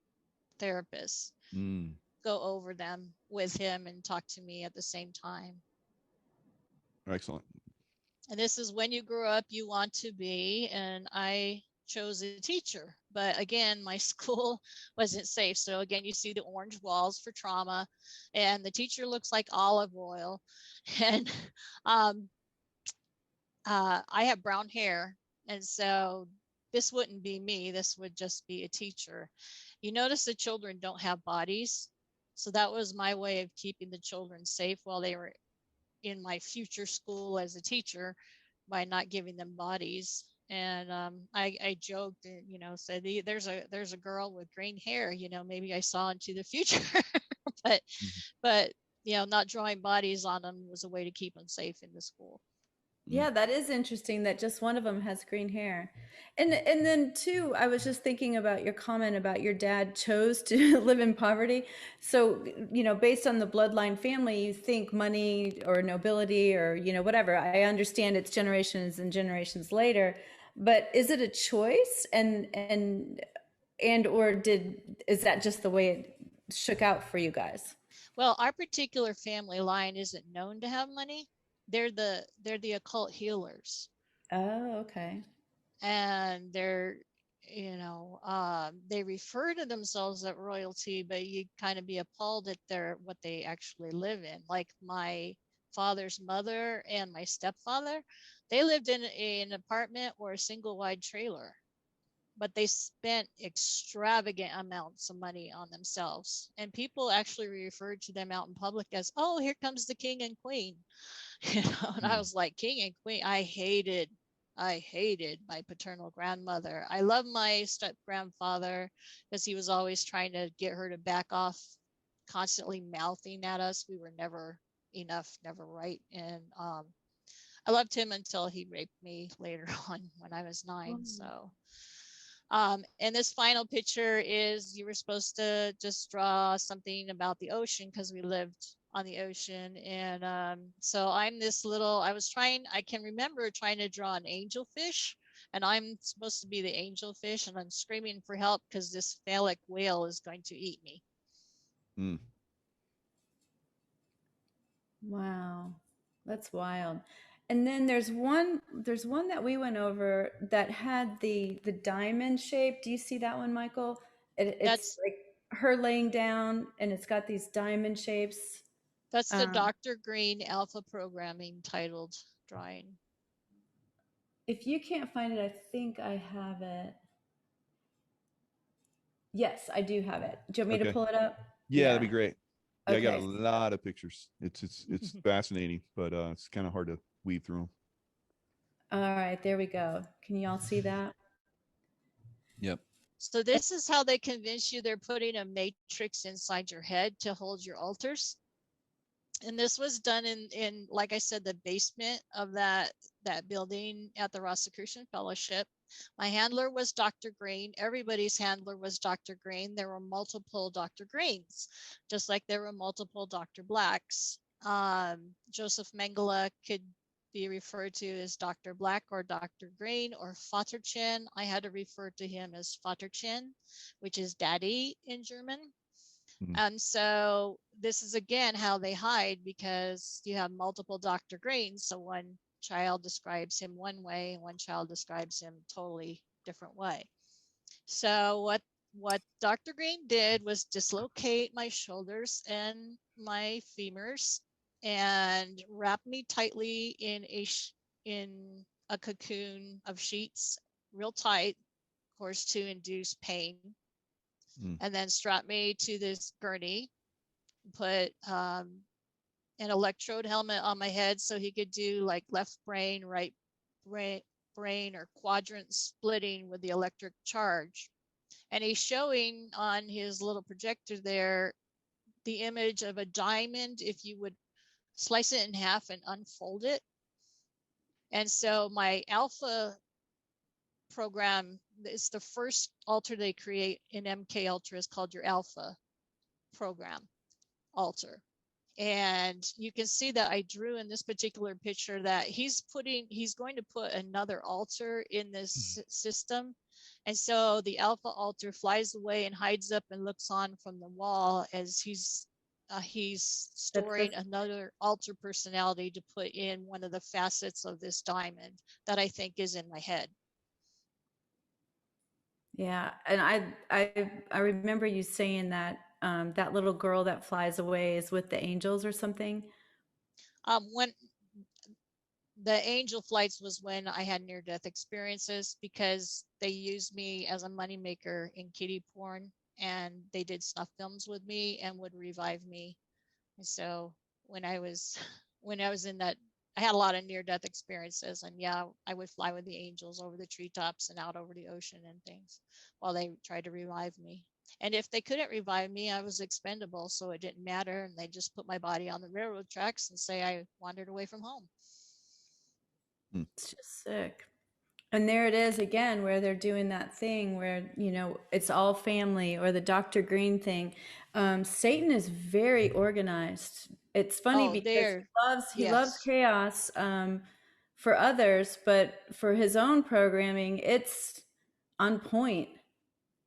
therapist go over them with him and talk to me at the same time. Excellent. And this is when you grow up, you want to be, and I chose a teacher. But again, my school wasn't safe. So again, you see the orange walls for trauma, and the teacher looks like olive oil. And I have brown hair, and so this wouldn't be me. This would just be a teacher. You notice the children don't have bodies. So that was my way of keeping the children safe while they were in my future school as a teacher, by not giving them bodies. And I joked, and, you know, said there's a girl with green hair, you know, maybe I saw into the future. but you know, not drawing bodies on them was a way to keep them safe in the school. yeah, that is interesting that just one of them has green hair. And then too, I was just thinking about your comment about your dad chose to live in poverty. So, you know, based on the bloodline family, you think money or nobility or, you know, whatever. I understand it's generations and generations later, but is it a choice? And or is that just the way it shook out for you guys? Well, our particular family line isn't known to have money. They're the occult healers. Oh, okay. And they're, you know, they refer to themselves as royalty, but you kind of be appalled at what they actually live in. Like my father's mother and my stepfather, they lived in an apartment or a single wide trailer, but they spent extravagant amounts of money on themselves. And people actually referred to them out in public as, oh, here comes the king and queen. You know, and I was like, king and queen. I hated my paternal grandmother. I love my step grandfather because he was always trying to get her to back off, constantly mouthing at us. We were never enough, never right. And I loved him until he raped me later on when I was 9. So and this final picture is, you were supposed to just draw something about the ocean because we lived on the ocean. And so I'm this little, I can remember trying to draw an angelfish, and I'm supposed to be the angelfish, and I'm screaming for help because this phallic whale is going to eat me. Wow, that's wild. And then there's one that we went over that had the diamond shape. Do you see that one, Michael? It's That's like her laying down, and it's got these diamond shapes. that's the Dr. Green alpha programming titled drawing. If you can't find it, I think I have it. Yes, I do have it. Do you want me to pull it up? Yeah, that'd be great. Yeah, Okay. I got a lot of pictures. It's fascinating, but it's kind of hard to weave through them. All right, there we go. Can y'all see that? Yep. So this is how they convince you they're putting a matrix inside your head to hold your altars. And this was done in like I said, the basement of that building at the Rosicrucian Fellowship. My handler was Dr. Green. Everybody's handler was Dr. Green. There were multiple Dr. Greens, just like there were multiple Dr. Blacks. Joseph Mengele could be referred to as Dr. Black or Dr. Green or Vaterchen. I had to refer to him as Vaterchen, which is daddy in German. And so this is again how they hide, because you have multiple Dr. Greens. So one child describes him one way, and one child describes him totally different way. So what Dr. Green did was dislocate my shoulders and my femurs and wrap me tightly in a cocoon of sheets, real tight, of course, to induce pain. And then strap me to this gurney, put an electrode helmet on my head so he could do like left brain, right brain, or quadrant splitting with the electric charge. And he's showing on his little projector there the image of a diamond if you would slice it in half and unfold it. And so my alpha program is the first altar they create in MK Ultra, is called your alpha program altar. And you can see that I drew in this particular picture that he's going to put another altar in this system. And so the alpha altar flies away and hides up and looks on from the wall as he's storing another altar personality to put in one of the facets of this diamond that I think is in my head. Yeah, and I remember you saying that that little girl that flies away is with the angels or something. When the angel flights was when I had near-death experiences, because they used me as a moneymaker in kiddie porn, and they did snuff films with me and would revive me. And so when I was in that, I had a lot of near-death experiences, and yeah, I would fly with the angels over the treetops and out over the ocean and things while they tried to revive me. And if they couldn't revive me, I was expendable, so it didn't matter, and they just put my body on the railroad tracks and say I wandered away from home. It's just sick. And there it is again, where they're doing that thing where, you know, it's all family, or the Dr. Green thing. Satan is very organized. It's funny because he loves chaos for others, but for his own programming, it's on point.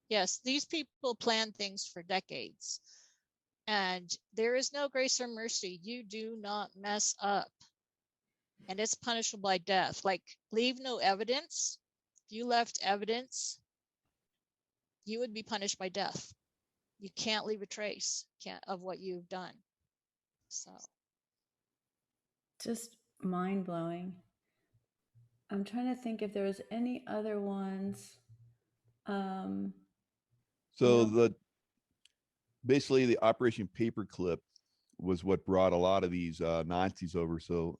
Yes, these people plan things for decades, and there is no grace or mercy. You do not mess up, and it's punishable by death. Like, leave no evidence. If you left evidence, you would be punished by death. You can't leave a trace of what you've done. So just mind-blowing. I'm trying to think if there's any other ones. So basically the Operation Paperclip was what brought a lot of these Nazis over. So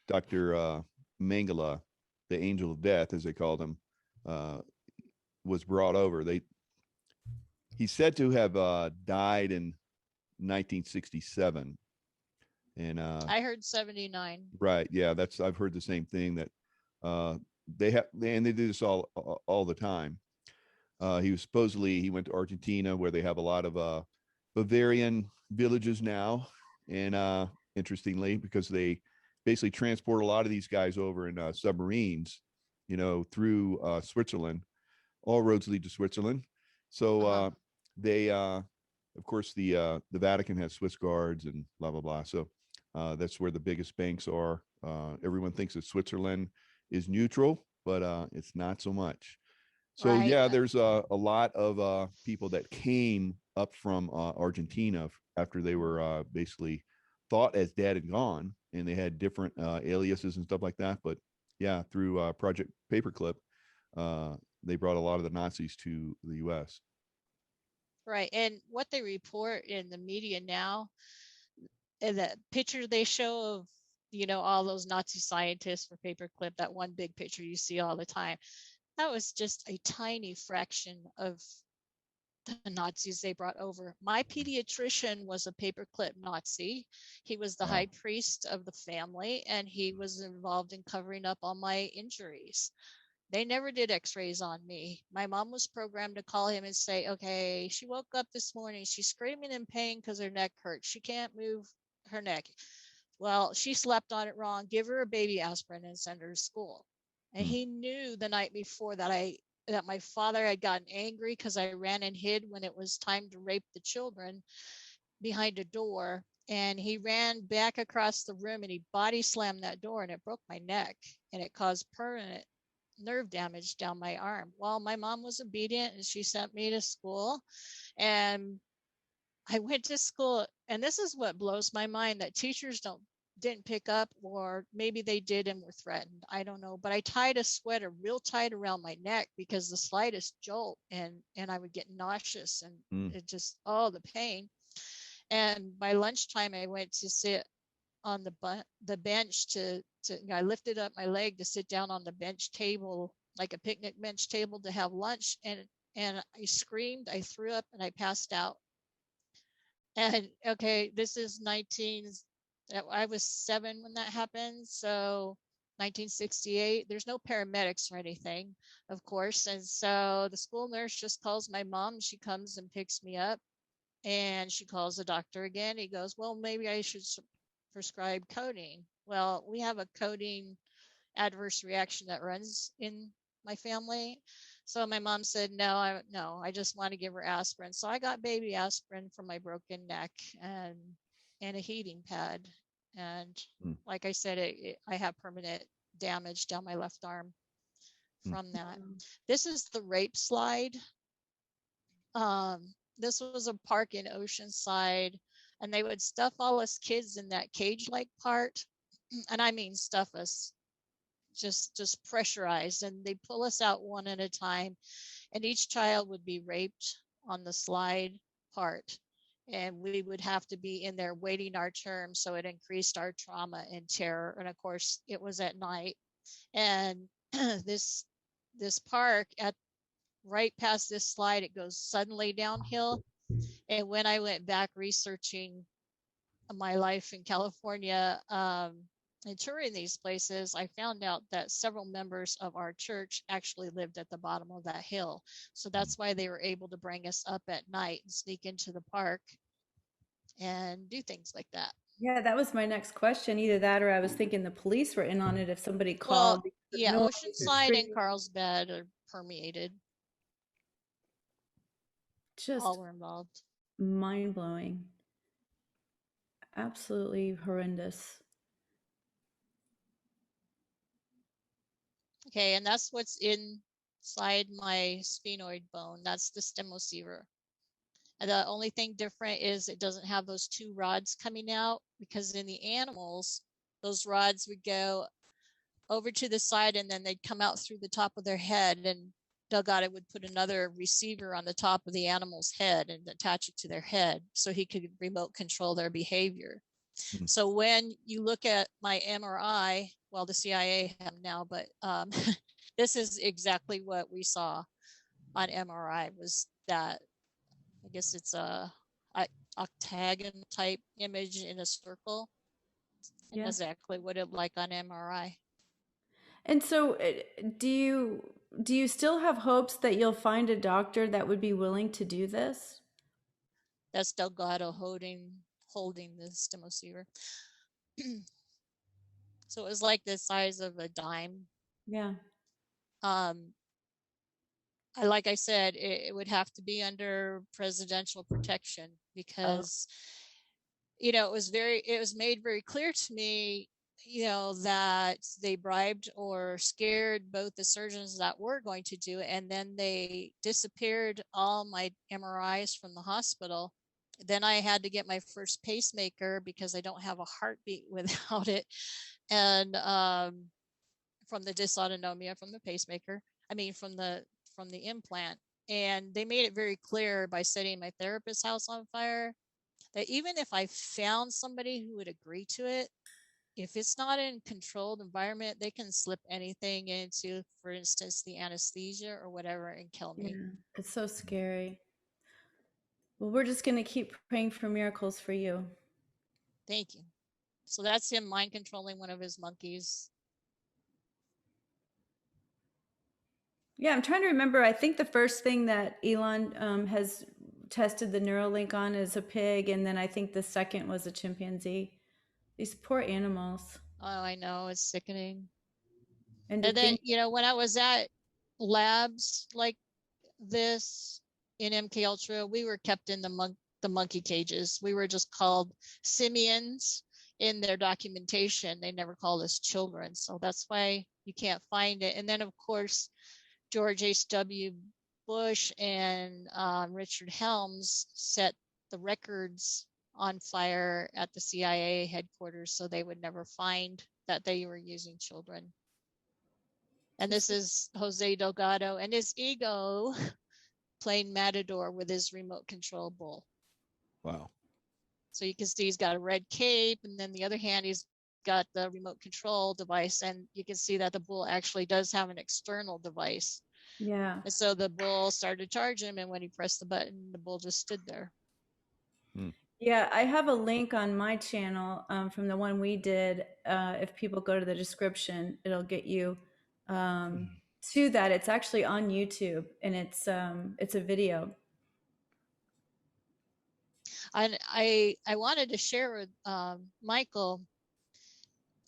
Dr. Mengele, the angel of death, as they called him, was brought over. He's said to have died in 1967. And I heard 79. Right. Yeah, I've heard the same thing, that they do this all the time. He went to Argentina, where they have a lot of Bavarian villages now. And interestingly, because they basically transport a lot of these guys over in submarines, you know, through Switzerland. All roads lead to Switzerland. So they, of course, the Vatican has Swiss guards and blah, blah, blah. So that's where the biggest banks are. Everyone thinks that Switzerland is neutral, but it's not so much. So right. Yeah, there's a lot of people that came up from Argentina after they were basically thought as dead and gone, and they had different aliases and stuff like that. But yeah, through Project Paperclip, they brought a lot of the Nazis to the U.S. Right, and what they report in the media now, and the picture they show of, you know, all those Nazi scientists for Paperclip, that one big picture you see all the time, that was just a tiny fraction of the Nazis they brought over. My pediatrician was a Paperclip Nazi. He was the high priest of the family, and he was involved in covering up all my injuries. They never did x-rays on me. My mom was programmed to call him and say, okay, she woke up this morning, she's screaming in pain because her neck hurts. She can't move her neck. Well, she slept on it wrong. Give her a baby aspirin and send her to school. And he knew the night before that my father had gotten angry because I ran and hid when it was time to rape the children behind a door. And he ran back across the room and he body slammed that door, and it broke my neck, and it caused permanent nerve damage down my arm. Well, my mom was obedient and she sent me to school, and I went to school, and this is what blows my mind, that teachers didn't pick up, or maybe they did and were threatened. I don't know, but I tied a sweater real tight around my neck because the slightest jolt and I would get nauseous, and it just, oh, the pain. And by lunchtime, I went to sit on the bench I lifted up my leg to sit down on the bench table, like a picnic bench table, to have lunch, and I screamed, I threw up, and I passed out. And okay, this is I was 7 when that happened, so 1968. There's no paramedics or anything, of course, and so the school nurse just calls my mom. She comes and picks me up, and she calls the doctor again. He goes, well, maybe I should prescribe codeine. Well, we have a codeine adverse reaction that runs in my family. So my mom said, no, I just want to give her aspirin. So I got baby aspirin for my broken neck and a heating pad. And like I said, I have permanent damage down my left arm from that. This is the rape slide. This was a park in Oceanside, and they would stuff all us kids in that cage-like part. And I mean stuff us, just pressurized, and they pull us out one at a time, and each child would be raped on the slide part, and we would have to be in there waiting our turn. So it increased our trauma and terror. And of course it was at night, and this park, at right past this slide, it goes suddenly downhill. And when I went back researching my life in California, and touring these places, I found out that several members of our church actually lived at the bottom of that hill. So that's why they were able to bring us up at night and sneak into the park and do things like that. Yeah, that was my next question. Either that, or I was thinking the police were in on it if somebody Well, called. yeah, Oceanside and Carlsbad are permeated. Just all were involved. Mind-blowing. Absolutely horrendous. Okay, and that's what's inside my sphenoid bone. That's the 𝙤𝙤. And the only thing different is it doesn't have those 2 rods coming out, because in the animals, those rods would go over to the side and then they'd come out through the top of their head, and 𝗏𝙗𝗏 would put another receiver on the top of the animal's head and attach it to their head so he could remote control their behavior. So when you look at my MRI, well, the CIA have now, but this is exactly what we saw on MRI, was that, I guess it's a octagon type image in a circle. Yeah. Exactly what it looked like on MRI. And so do you still have hopes that you'll find a doctor that would be willing to do this? That's Delgado holding the 𝙤𝙤. So it was like the size of a dime. Yeah. Like I said, it would have to be under presidential protection, because you know, it was made very clear to me, you know, that they bribed or scared both the surgeons that were going to do it, and then they disappeared all my MRIs from the hospital. Then I had to get my first pacemaker because I don't have a heartbeat without it. And from the dysautonomia from the pacemaker, from the implant. And they made it very clear by setting my therapist's house on fire that even if I found somebody who would agree to it, if it's not in a controlled environment, they can slip anything into, for instance, the anesthesia or whatever, and kill me. Yeah, it's so scary. Well, we're just going to keep praying for miracles for you. Thank you. So that's him mind controlling one of his monkeys. Yeah, I'm trying to remember. I think the first thing that Elon has tested the Neuralink on is a pig, and then I think the second was a chimpanzee. These poor animals. Oh, I know, it's sickening. And then, you know, when I was at labs like this in MK Ultra, we were kept in the monkey cages. We were just called simians, in their documentation, they never called us children. So that's why you can't find it. And then, of course, George H.W. Bush and Richard Helms set the records on fire at the CIA headquarters, so they would never find that they were using children. And this is Jose Delgado and his ego playing Matador with his remote control bull. Wow. So you can see he's got a red cape, and then the other hand, he's got the remote control device, and you can see that the bull actually does have an external device. Yeah. And so the bull started to charge him, and when he pressed the button, the bull just stood there. Yeah, I have a link on my channel from the one we did. If people go to the description, it'll get you to that. It's actually on YouTube, and it's a video. And I wanted to share with Michael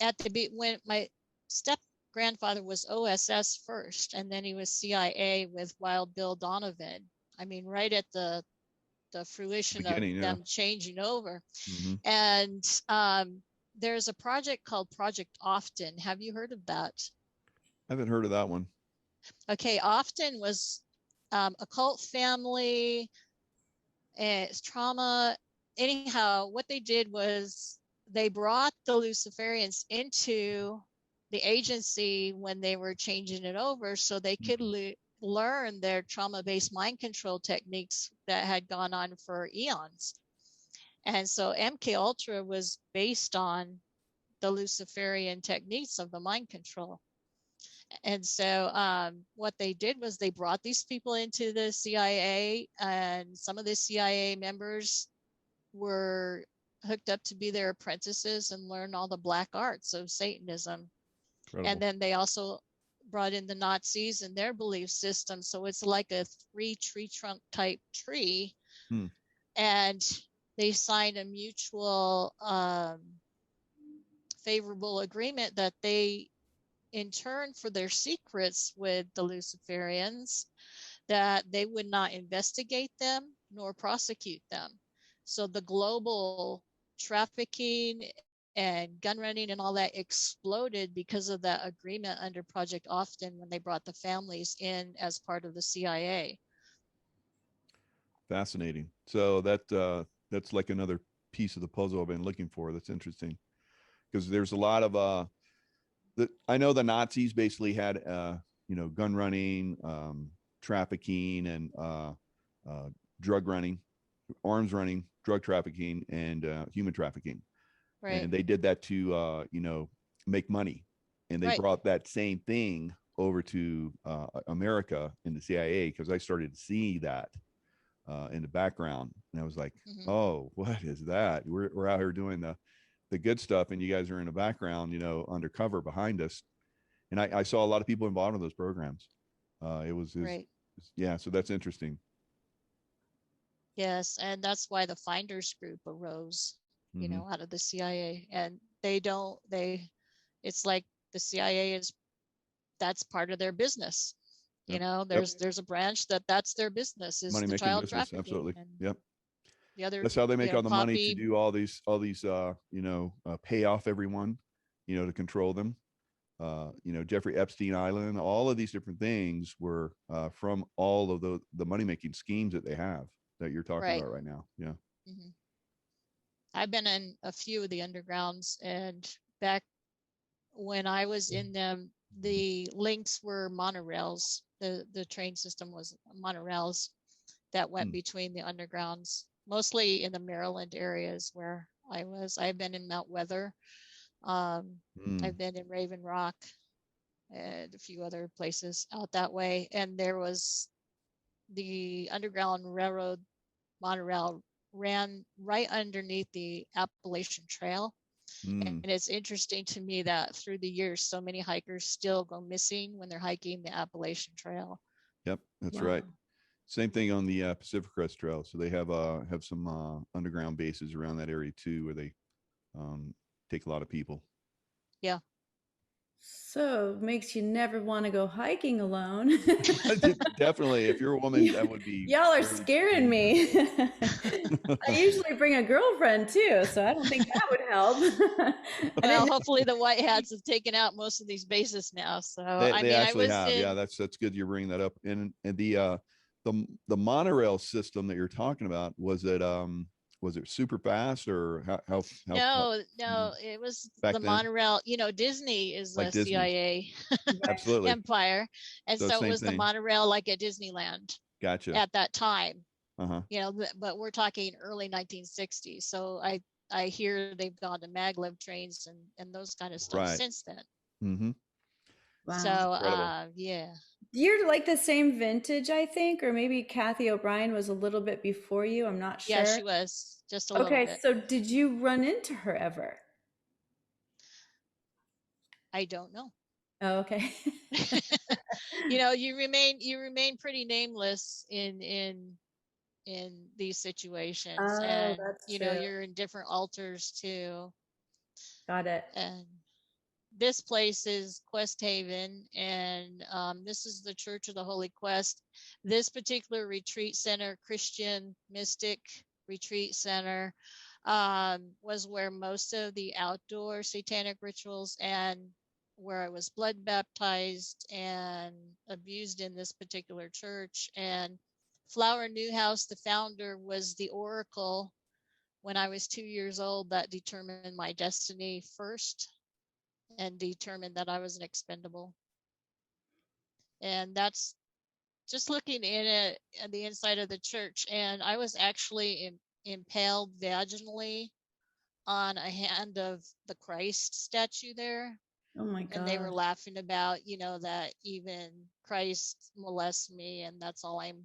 at the when my step grandfather was OSS first, and then he was CIA with Wild Bill Donovan. I mean, right at the fruition of them changing over. And there's a project called Project Often. Have you heard of that? I haven't heard of that one. Okay, Often was a cult family, and it's trauma. Anyhow, what they did was they brought the Luciferians into the agency when they were changing it over, so they could learn their trauma-based mind control techniques that had gone on for eons. And so MK Ultra was based on the Luciferian techniques of the mind control. And so what they did was they brought these people into the CIA, and some of the CIA members were hooked up to be their apprentices and learn all the black arts of Satanism. Incredible. And then they also brought in the Nazis and their belief system. So it's like a 3-tree trunk type tree. And they signed a mutual favorable agreement that they, in turn for their secrets with the Luciferians, that they would not investigate them nor prosecute them. So the global trafficking and gun running and all that exploded because of that agreement under Project Often when they brought the families in as part of the CIA. Fascinating. So that's like another piece of the puzzle I've been looking for. That's interesting, because there's a lot of I know the Nazis basically had gun running, trafficking, and drug running, arms running, drug trafficking, and human trafficking. Right. And they did that to make money, and they brought that same thing over to America in the CIA, because I started to see that in the background, and I was like, oh, what is that? We're out here doing the good stuff, and you guys are in the background, undercover behind us. And I saw a lot of people involved in those programs. It was yeah, so that's interesting. Yes, and that's why the Finders Group arose, out of the CIA. And it's like the CIA that's part of their business. There's a branch that's their business, is the child trafficking. Absolutely. The other, that's how they make all the money to do all these pay off everyone, to control them. Jeffrey Epstein Island, all of these different things were from all of the money-making schemes that they have, that you're talking about right now. Yeah. I've been in a few of the undergrounds, and back when I was in them, the links were monorails. The train system was monorails that went between the undergrounds, mostly in the Maryland areas where I was. I've been in Mount Weather. I've been in Raven Rock and a few other places out that way. And there was the Underground Railroad monorail ran right underneath the Appalachian Trail. And it's interesting to me that through the years, so many hikers still go missing when they're hiking the Appalachian Trail. Yep, that's right. Same thing on the Pacific Crest Trail. So they have some underground bases around that area too, where they take a lot of people. Yeah. So it makes you never want to go hiking alone. Definitely. If you're a woman, that would be. Y'all are scaring me. I usually bring a girlfriend too, so I don't think that would help. I Well, didn't know. hopefully the white hats have taken out most of these bases now. So I They mean, I actually was have. Yeah, in, that's good you're bringing that up. And the monorail system that you're talking about, was it super fast, or no, it was back the then? monorail. You know, Disney is Like a Disney. CIA Right. Absolutely. empire, and So so it same was the thing. monorail like at Disneyland Gotcha. at that time. Uh-huh. You know, but we're talking early 1960s. So I hear they've gone to maglev trains and those kind of stuff Right. since then. Mm-hmm. So Wow. Incredible. yeah. You're like the same vintage, I think, or maybe Kathy O'Brien was a little bit before you. I'm not Yeah, sure. she was just a little Okay, bit. so did you run into her ever? I don't know. Oh, okay. You know, you remain pretty nameless in these situations, Oh, and that's you know, true. you're in different altars too. Got it. And this place is Quest Haven, and this is the Church of the Holy Quest. This particular retreat center, Christian Mystic Retreat Center, was where most of the outdoor satanic rituals and where I was blood baptized and abused in this particular church. And Flower Newhouse, the founder, was the oracle when I was 2 years old that determined my destiny first and determined that I was an expendable. And that's just looking in at the inside of the church. And I was actually impaled vaginally on a hand of the Christ statue there. Oh my And they were God. laughing about, you know, that even Christ molests me and that's all I'm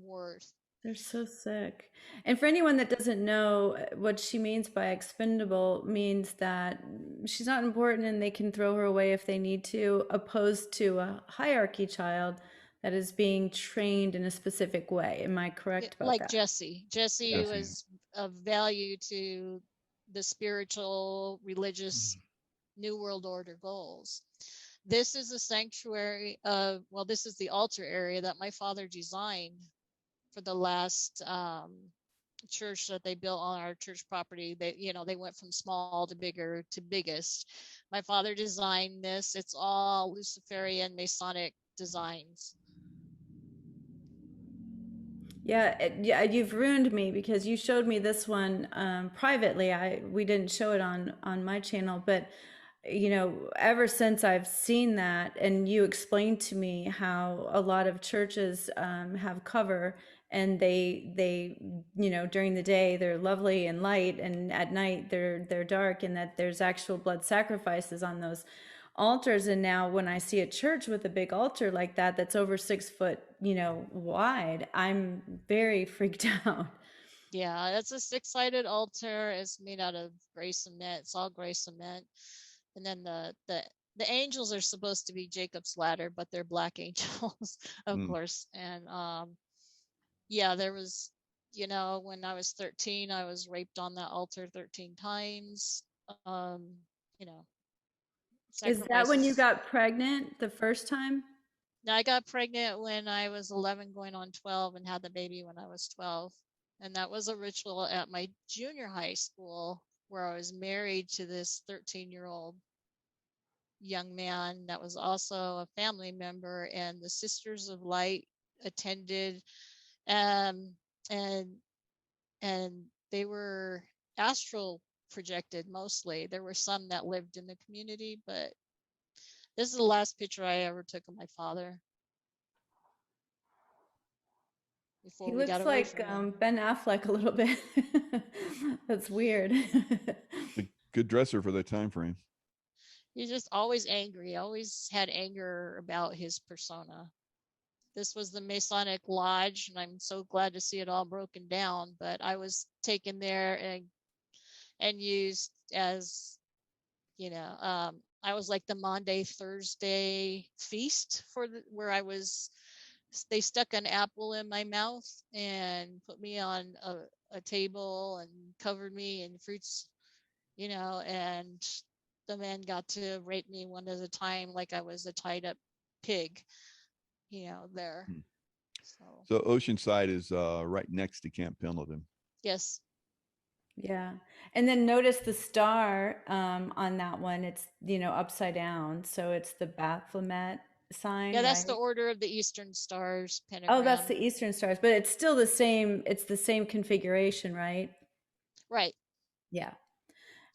worth. They're so sick. And for anyone that doesn't know, what she means by expendable means that she's not important and they can throw her away if they need to, opposed to a hierarchy child that is being trained in a specific way. Am I correct about Like that? Jessie. Jessie Jesse. was of value to the spiritual, religious New World Order goals. This is a sanctuary of, well, this is the altar area that my father designed for the last church that they built on our church property. They, you know, they went from small to bigger to biggest. My father designed this. It's all Luciferian Masonic designs. Yeah, you've ruined me because you showed me this one privately. We didn't show it on my channel, but you know, ever since I've seen that, and you explained to me how a lot of churches have cover, and they you know, during the day they're lovely and light, and at night they're dark, and that there's actual blood sacrifices on those altars. And now when I see a church with a big altar like that that's over 6 foot, you know, wide, I'm very freaked out. Yeah, it's a six-sided altar. It's made out of gray cement. It's all gray cement. And then the angels are supposed to be Jacob's ladder, but they're black angels, of course. And yeah, there was, you know, when I was 13, I was raped on that altar 13 times. You know, Is that when you sacrifices. got pregnant the first time? Now, I got pregnant when I was 11 going on 12 and had the baby when I was 12. And that was a ritual at my junior high school where I was married to this 13-year-old young man that was also a family member, and the Sisters of Light attended, and and they were astral projected mostly. There were some that lived in the community, but this is the last picture I ever took of my father He before we got looks away like from him. Ben Affleck a little bit. That's weird. A good dresser for that time frame. He's just always angry, always had anger about his persona. This was the Masonic Lodge, and I'm so glad to see it all broken down. But I was taken there and used as, you know, I was like the Maundy Thursday feast for where I was. They stuck an apple in my mouth and put me on a table and covered me in fruits, you know, and the men got to rape me one at a time like I was a tied up pig, you know, there. So So Oceanside is right next to Camp Pendleton. Yes. Yeah. And then notice the star on that one. It's, upside down. So it's the Baphomet sign, Yeah, that's the right? Order of the Eastern Stars Oh, that's pentagram. the Eastern stars, but it's still the same. It's the same configuration, right? Right. Yeah.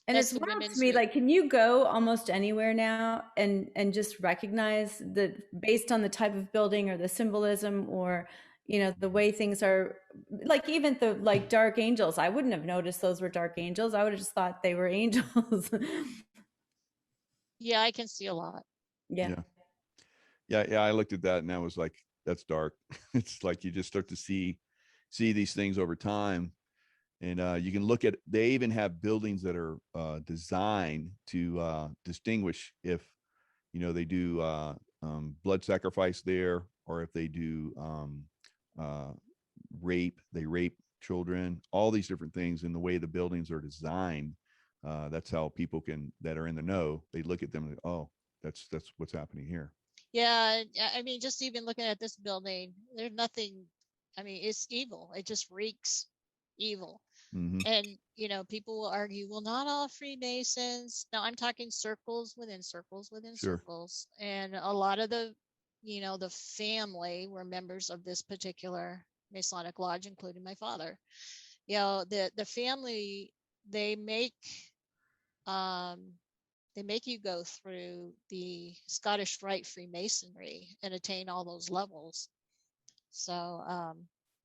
And That's it's the wild to women's me, room. like, can you go almost anywhere now and just recognize that based on the type of building or the symbolism or, the way things are, like even the like dark angels, I wouldn't have noticed those were dark angels. I would have just thought they were angels. Yeah, I can see a lot. Yeah. Yeah. Yeah. I looked at that and I was like, that's dark. It's like you just start to see these things over time. And you can look at, they even have buildings that are designed to distinguish if, they do blood sacrifice there, or if they do rape, they rape children, all these different things. In the way the buildings are designed, that's how people that are in the know, they look at them and oh, that's what's happening here. Yeah, I mean, just even looking at this building, there's nothing, I mean, it's evil. It just reeks evil. Mm-hmm. And, people will argue, well, not all Freemasons. Now I'm talking circles within circles within Sure. circles. And a lot of the family were members of this particular Masonic lodge, including my father. The family, they make, you go through the Scottish Rite Freemasonry and attain all those levels. So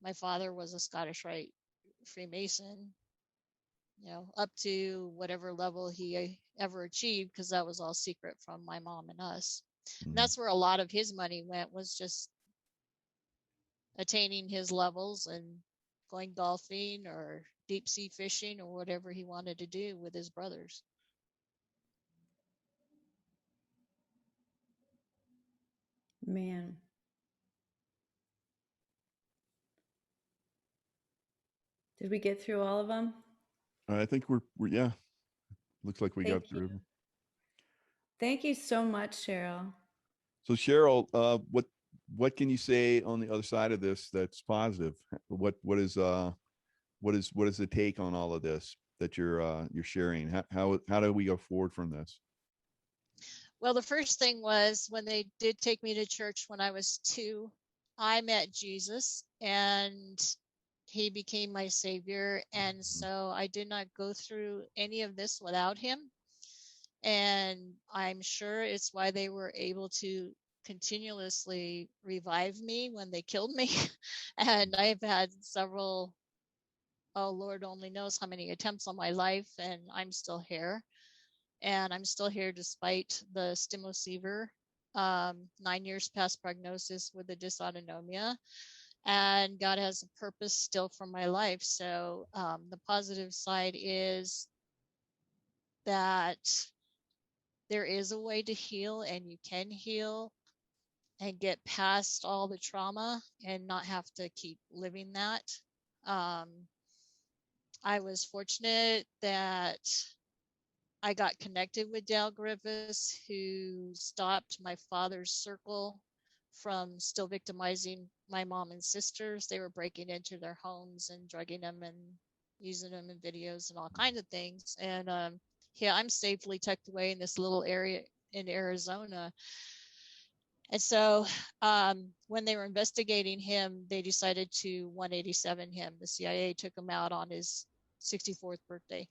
my father was a Scottish Rite Freemason, up to whatever level he ever achieved, because that was all secret from my mom and us. Mm-hmm. And that's where a lot of his money went, was just attaining his levels and going golfing or deep sea fishing or whatever he wanted to do with his brothers. Man. Did we get through all of them? I think we're yeah. Looks like we Thank got you. through. Thank you so much, Cheryl. So Cheryl, what can you say on the other side of this that's positive? What is the take on all of this that you're sharing? How do we go forward from this? Well, the first thing was when they did take me to church when I was 2, I met Jesus and he became my savior. And so I did not go through any of this without him. And I'm sure it's why they were able to continuously revive me when they killed me. And I've had several, oh Lord only knows how many attempts on my life, and I'm still here. And I'm still here despite the 𝗬𝙁, 9 years past prognosis with the dysautonomia. And God has a purpose still for my life. So the positive side is that there is a way to heal, and you can heal and get past all the trauma and not have to keep living that. I was fortunate that I got connected with 𝗬𝙪𝙩𝙧, who stopped my father's circle from still victimizing my mom and sisters. They were breaking into their homes and drugging them and using them in videos and all kinds of things. And I'm safely tucked away in this little area in Arizona. And so when they were investigating him, they decided to 187 him. The CIA took him out on his 64th birthday.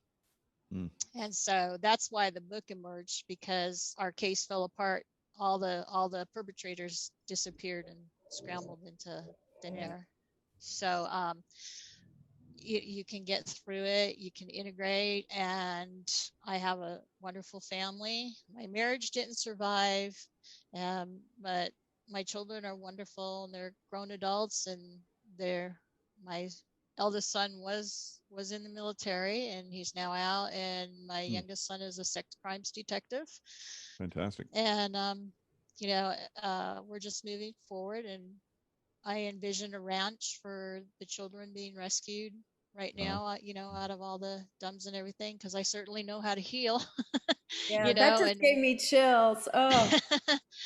Mm. And so that's why the book emerged, because our case fell apart. All the perpetrators disappeared and scrambled into thin air. So you can get through it, you can integrate, and I have a wonderful family. My marriage didn't survive, but my children are wonderful, and they're grown adults, and my eldest son was in the military, and he's now out, and my youngest son is a sex crimes detective. Fantastic. And we're just moving forward, and I envision a ranch for the children being rescued right now, out of all the dumps and everything, because I certainly know how to heal. Yeah, that just gave me chills. Oh,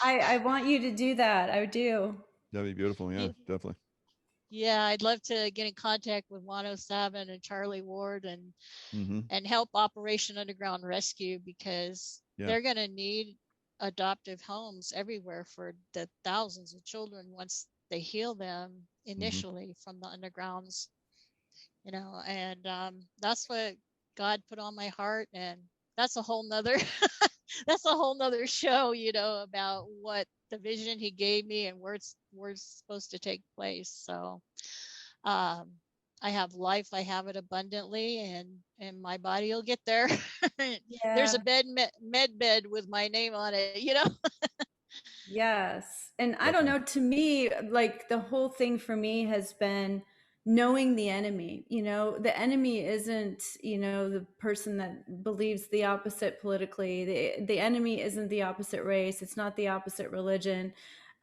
I want you to do that. I do. That'd be beautiful. Yeah, definitely. Yeah, I'd love to get in contact with Wano Savin and Charlie Ward and help Operation Underground Rescue, because they're going to need adoptive homes everywhere for the thousands of children once they heal them initially from the undergrounds, you know, and that's what God put on my heart. And that's a whole nother that's a whole nother show, you know, about what the vision he gave me and where it's supposed to take place. So I have life, I have it abundantly, and my body will get there. There's a med bed with my name on it, you know. Yes. And I don't know, to me, like the whole thing for me has been knowing the enemy. You know, the enemy isn't, you know, the person that believes the opposite politically. The enemy isn't the opposite race. It's not the opposite religion.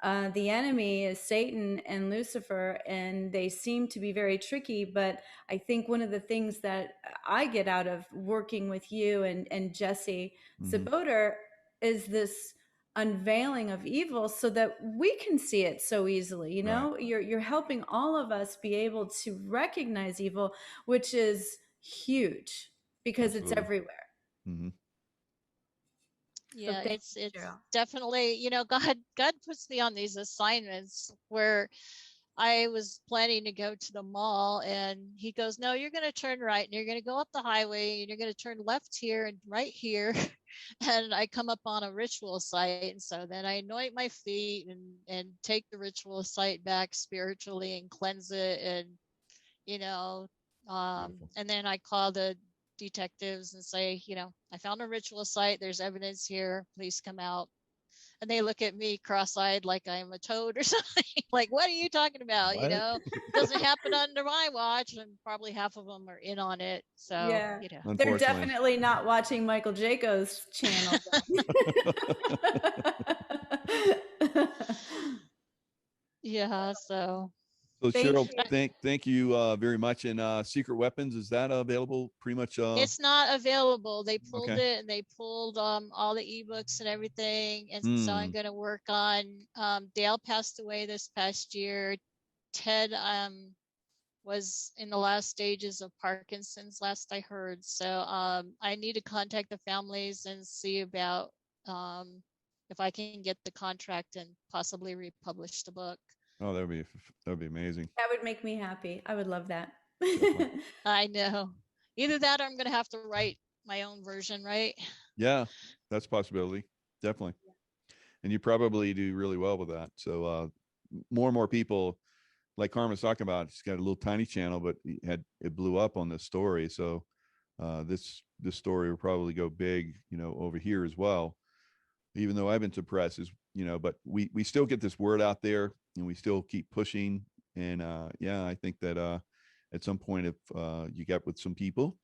The enemy is Satan and Lucifer, and they seem to be very tricky. But I think one of the things that I get out of working with you and 𝗬𝙨 𝙈𝙤 is this unveiling of evil so that we can see it so easily. You know, you're helping all of us be able to recognize evil, which is huge because it's everywhere. Yeah, so it's definitely, you know, God puts me on these assignments where I was planning to go to the mall, and he goes, no, you're going to turn right, and you're going to go up the highway, and you're going to turn left here and right here. And I come up on a ritual site. And so then I anoint my feet and take the ritual site back spiritually and cleanse it. And, you know, and then I call the detectives and say, you know, I found a ritual site. There's evidence here. Please come out. And they look at me cross-eyed like I'm a toad or something. Like, what are you talking about? What? You know, doesn't happen under my watch, and probably half of them are in on it. So, you know, they're definitely not watching Michael Jaco's channel. Yeah. So Cheryl, thank you very much. And Secret Weapons, is that available pretty much? It's not available. They pulled it, and they pulled all the ebooks and everything. And so I'm going to work on, Dale passed away this past year. Ted was in the last stages of Parkinson's, last I heard. So I need to contact the families and see about if I can get the contract and possibly republish the book. Oh, that would be amazing. That would make me happy. I would love that. I know. Either that, or I'm going to have to write my own version, right? Yeah, that's a possibility. Definitely. And you probably do really well with that. So more and more people, like Carmen's talking about, she's got a little tiny channel, but it blew up on this story. So this story will probably go big, you know, over here as well. Even though I've been suppressed, you know, but we still get this word out there, and we still keep pushing. And yeah, I think that at some point, if you get with some people,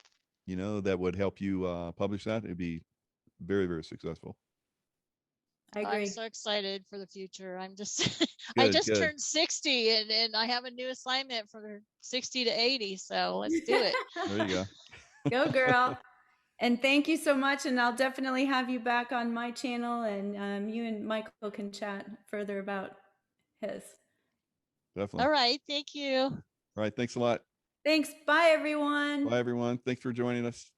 you know, that would help you publish that, it'd be very, very successful. I agree. I'm so excited for the future. I'm just, I just turned 60, and I have a new assignment for 60 to 80. So let's do it. There you go. Go, girl. And thank you so much. And I'll definitely have you back on my channel, and you and Michael can chat further about his. Definitely. All right. Thank you. All right. Thanks a lot. Thanks. Bye, everyone. Bye, everyone. Thanks for joining us.